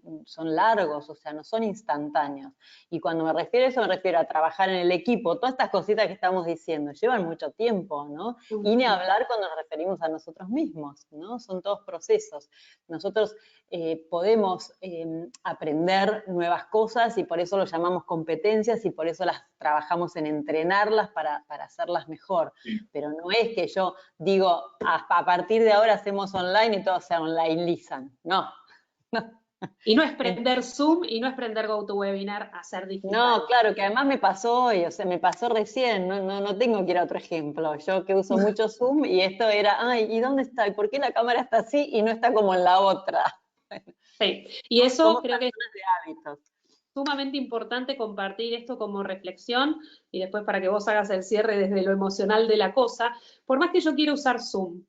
largos, o sea, no son instantáneos. Y cuando me refiero a eso, me refiero a trabajar en el equipo, todas estas cositas que estamos diciendo, llevan mucho tiempo, ¿no? Y ni hablar cuando nos referimos conocernos a nosotros mismos, ¿no? Son todos procesos. Nosotros podemos aprender nuevas cosas y por eso lo llamamos competencias y por eso las trabajamos en entrenarlas para hacerlas mejor. Pero no es que yo digo, a partir de ahora hacemos online y todo se onlineizan. No. Y no es prender Zoom y no es prender GoToWebinar a hacer digital. No, claro, que además me pasó hoy, o sea, me pasó recién, no tengo que ir a otro ejemplo. Yo que uso mucho Zoom y esto era, ay, ¿y dónde está? ¿Y por qué la cámara está así y no está como en la otra? Sí, y eso creo que es de hábitos. sumamente importante compartir esto como reflexión y después para que vos hagas el cierre desde lo emocional de la cosa. Por más que yo quiera usar Zoom,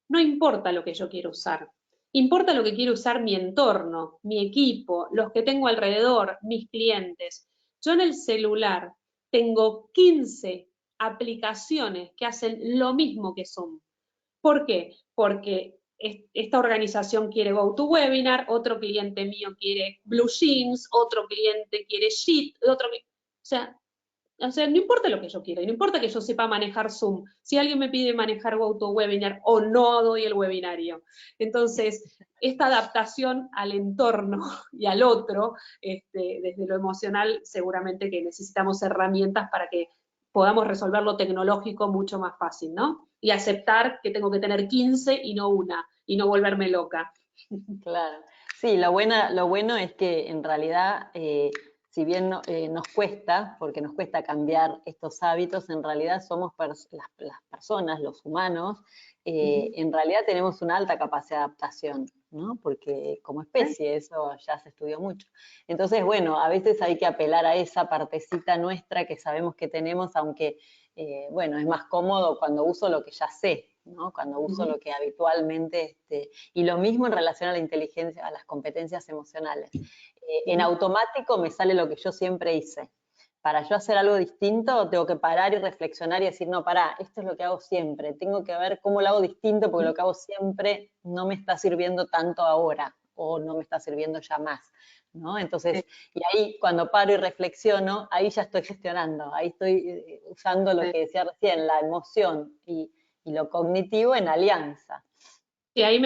no importa lo que yo quiero usar. Importa lo que quiere usar mi entorno, mi equipo, los que tengo alrededor, mis clientes. Yo en el celular tengo 15 aplicaciones que hacen lo mismo que Zoom. ¿Por qué? Porque esta organización quiere GoToWebinar, otro cliente mío quiere Blue Jeans, otro cliente quiere Sheet, o sea, no importa lo que yo quiera, no importa que yo sepa manejar Zoom, si alguien me pide manejar GoToWebinar o no doy el webinario. Entonces, esta adaptación al entorno y al otro, desde lo emocional, seguramente que necesitamos herramientas para que podamos resolver lo tecnológico mucho más fácil, ¿no? Y aceptar que tengo que tener 15 y no una, y no volverme loca. Claro. Sí, lo bueno es que en realidad si bien nos cuesta, porque nos cuesta cambiar estos hábitos, en realidad somos las personas, los humanos, en realidad tenemos una alta capacidad de adaptación, ¿no? Porque como especie eso ya se estudió mucho. Entonces, bueno, a veces hay que apelar a esa partecita nuestra que sabemos que tenemos, aunque, bueno, es más cómodo cuando uso lo que ya sé, ¿no? Cuando uso lo que habitualmente, y lo mismo en relación a la inteligencia, a las competencias emocionales. En automático me sale lo que yo siempre hice. Para yo hacer algo distinto, tengo que parar y reflexionar y decir, no, pará, esto es lo que hago siempre. Tengo que ver cómo lo hago distinto porque lo que hago siempre no me está sirviendo tanto ahora o no me está sirviendo ya más, ¿no? Entonces, y ahí cuando paro y reflexiono, ahí ya estoy gestionando, ahí estoy usando lo que decía recién, la emoción y lo cognitivo en alianza. Y ahí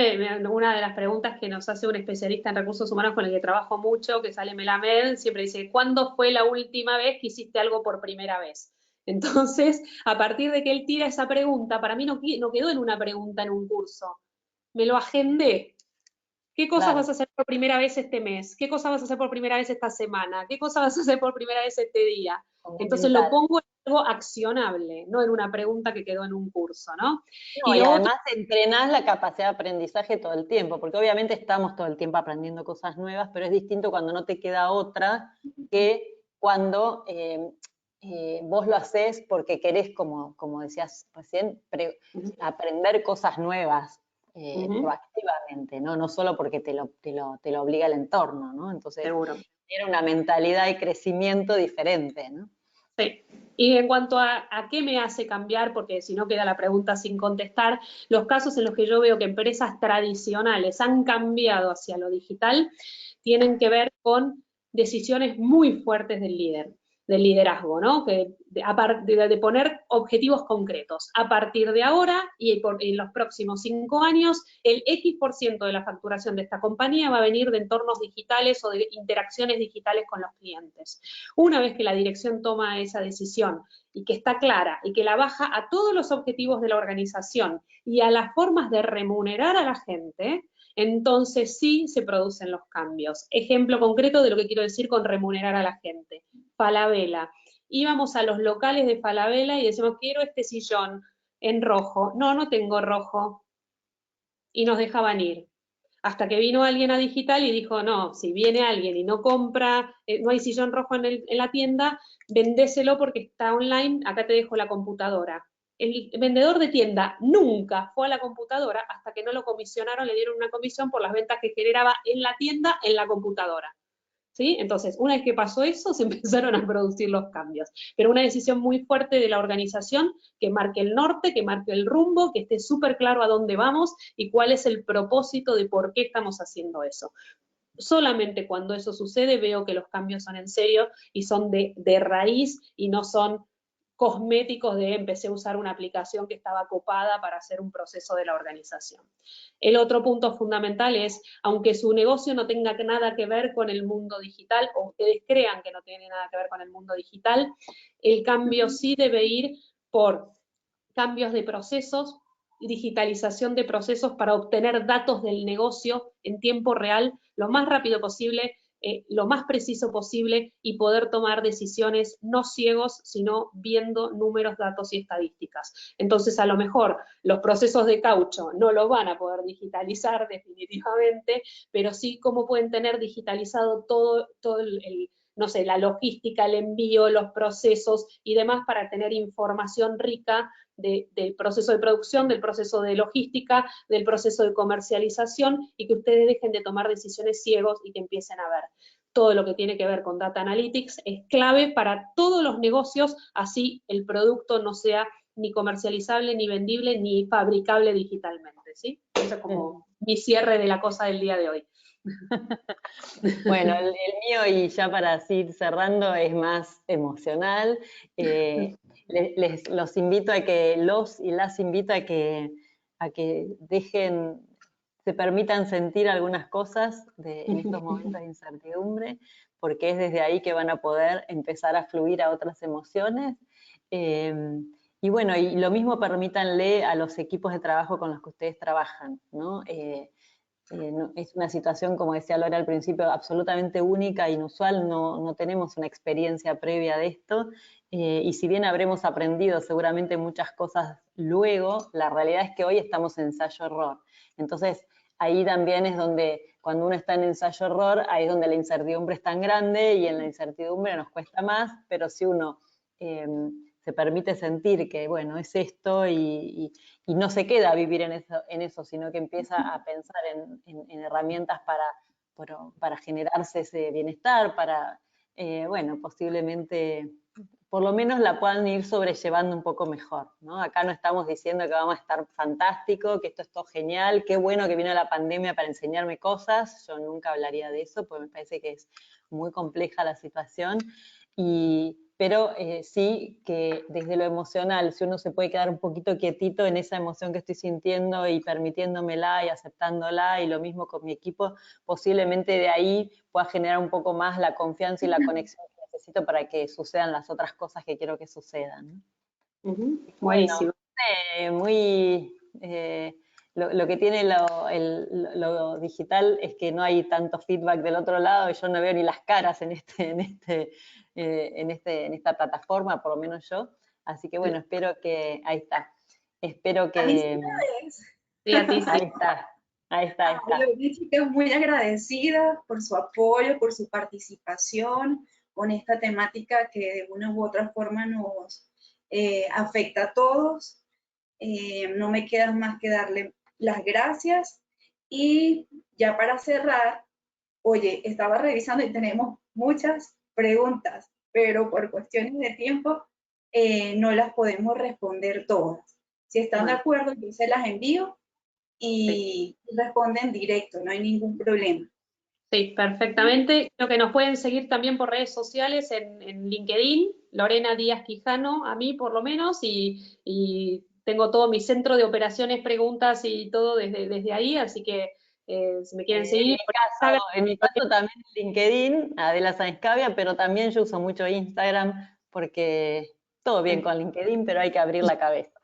una de las preguntas que nos hace un especialista en recursos humanos con el que trabajo mucho, que sale Melamed, siempre dice, ¿cuándo fue la última vez que hiciste algo por primera vez? Entonces, a partir de que él tira esa pregunta, para mí no quedó en una pregunta en un curso, me lo agendé. ¿Qué cosas vas a hacer por primera vez este mes? ¿Qué cosas vas a hacer por primera vez esta semana? ¿Qué cosas vas a hacer por primera vez este día? Entonces lo pongo en algo accionable, no en una pregunta que quedó en un curso, ¿no? No, y además entrenás la capacidad de aprendizaje todo el tiempo, porque obviamente estamos todo el tiempo aprendiendo cosas nuevas, pero es distinto cuando no te queda otra que cuando vos lo haces porque querés, como decías recién, aprender cosas nuevas proactivamente, ¿no? No solo porque te lo obliga el entorno, ¿no? Entonces, era una mentalidad de crecimiento diferente, ¿no? Sí. Y en cuanto a qué me hace cambiar, porque si no queda la pregunta sin contestar, los casos en los que yo veo que empresas tradicionales han cambiado hacia lo digital tienen que ver con decisiones muy fuertes del liderazgo, ¿no? De poner objetivos concretos. A partir de ahora y en los próximos 5 años, el X% de la facturación de esta compañía va a venir de entornos digitales o de interacciones digitales con los clientes. Una vez que la dirección toma esa decisión y que está clara y que la baja a todos los objetivos de la organización y a las formas de remunerar a la gente, entonces sí se producen los cambios. Ejemplo concreto de lo que quiero decir con remunerar a la gente. Falabella. Íbamos a los locales de Falabella y decíamos, quiero este sillón en rojo. No, no tengo rojo. Y nos dejaban ir. Hasta que vino alguien a digital y dijo, no, si viene alguien y no compra, no hay sillón rojo en la tienda, vendéselo porque está online, acá te dejo la computadora. El vendedor de tienda nunca fue a la computadora hasta que no lo comisionaron, le dieron una comisión por las ventas que generaba en la tienda, en la computadora. ¿Sí? Entonces, una vez que pasó eso, se empezaron a producir los cambios. Pero una decisión muy fuerte de la organización que marque el norte, que marque el rumbo, que esté súper claro a dónde vamos y cuál es el propósito de por qué estamos haciendo eso. Solamente cuando eso sucede veo que los cambios son en serio y son de raíz y no son cosméticos de empecé a usar una aplicación que estaba copada para hacer un proceso de la organización. El otro punto fundamental es, aunque su negocio no tenga nada que ver con el mundo digital, o ustedes crean que no tiene nada que ver con el mundo digital, el cambio sí debe ir por cambios de procesos, digitalización de procesos para obtener datos del negocio en tiempo real lo más rápido posible, lo más preciso posible y poder tomar decisiones no ciegos, sino viendo números, datos y estadísticas. Entonces, a lo mejor los procesos de caucho no los van a poder digitalizar definitivamente, pero sí cómo pueden tener digitalizado todo no sé, la logística, el envío, los procesos y demás para tener información rica del proceso de producción, del proceso de logística, del proceso de comercialización y que ustedes dejen de tomar decisiones ciegos y que empiecen a ver. Todo lo que tiene que ver con Data Analytics es clave para todos los negocios, así el producto no sea ni comercializable, ni vendible, ni fabricable digitalmente, ¿sí? Eso es como mi cierre de la cosa del día de hoy. Bueno, el mío, y ya para ir cerrando, es más emocional. Los invito a que, las invito a que se permitan sentir algunas cosas en estos momentos de incertidumbre, porque es desde ahí que van a poder empezar a fluir a otras emociones. Y bueno, y lo mismo permítanle a los equipos de trabajo con los que ustedes trabajan, ¿no? Es una situación, como decía Lore al principio, absolutamente única, inusual, no tenemos una experiencia previa de esto, y si bien habremos aprendido seguramente muchas cosas luego, la realidad es que hoy estamos en ensayo-error. Entonces, ahí también es donde, cuando uno está en ensayo-error, ahí es donde la incertidumbre es tan grande, y en la incertidumbre nos cuesta más, pero si uno se permite sentir que, bueno, es esto, y no se queda a vivir en eso, sino que empieza a pensar en herramientas para generarse ese bienestar, para, bueno, posiblemente, por lo menos la puedan ir sobrellevando un poco mejor, ¿no? Acá no estamos diciendo que vamos a estar fantástico, que esto es todo genial, qué bueno que vino la pandemia para enseñarme cosas, yo nunca hablaría de eso, porque me parece que es muy compleja la situación, pero sí que desde lo emocional, si uno se puede quedar un poquito quietito en esa emoción que estoy sintiendo y permitiéndomela y aceptándola, y lo mismo con mi equipo, posiblemente de ahí pueda generar un poco más la confianza y la conexión que necesito para que sucedan las otras cosas que quiero que sucedan. Buenísimo. Bueno, lo que tiene lo digital es que no hay tanto feedback del otro lado, y yo no veo ni las caras en esta plataforma, por lo menos yo. Así que bueno, espero que, ahí está. Espero que... A mí sí me ves. Sí, a ti sí. Ahí está. Chicas, muy agradecida por su apoyo, por su participación con esta temática que de una u otra forma nos afecta a todos. No me queda más que darle las gracias, y ya para cerrar, oye, estaba revisando y tenemos muchas preguntas, pero por cuestiones de tiempo no las podemos responder todas. Si están de acuerdo, yo se las envío y responden directo, no hay ningún problema. Sí, perfectamente. Creo que nos pueden seguir también por redes sociales en LinkedIn, Lorena Díaz Quijano, a mí por lo menos, y tengo todo mi centro de operaciones, preguntas y todo desde ahí, así que si me quieren seguir. En mi caso también LinkedIn, Adela Sáenz Cavia, pero también yo uso mucho Instagram, porque todo bien con LinkedIn, pero hay que abrir la cabeza.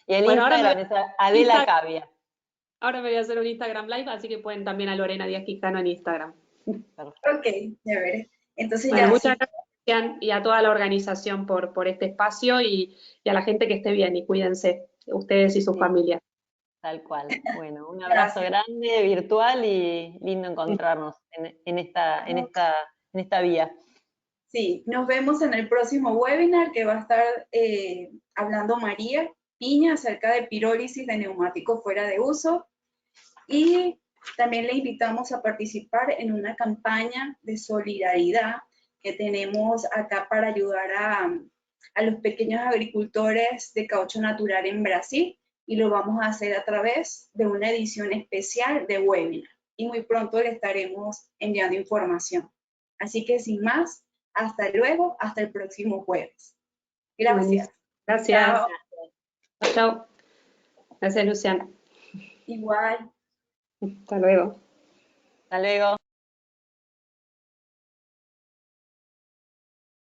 Y el Instagram es Adela Cavia. Ahora me voy a hacer un Instagram Live, así que pueden también a Lorena Díaz Quijano en Instagram. Ok, chévere. Entonces bueno, ya. Muchas gracias y a toda la organización por este espacio, y a la gente que esté bien, y cuídense, ustedes y sus familias. Tal cual. Bueno, un abrazo grande, virtual, y lindo encontrarnos en esta vía. Sí, nos vemos en el próximo webinar, que va a estar hablando María Piña acerca de pirólisis de neumáticos fuera de uso, y también le invitamos a participar en una campaña de solidaridad que tenemos acá para ayudar a los pequeños agricultores de caucho natural en Brasil, y lo vamos a hacer a través de una edición especial de webinar, y muy pronto le estaremos enviando información. Así que sin más, hasta luego, hasta el próximo jueves. Gracias. Gracias. Chao. Chao, chao. Gracias, Luciana. Igual. Hasta luego. Hasta luego.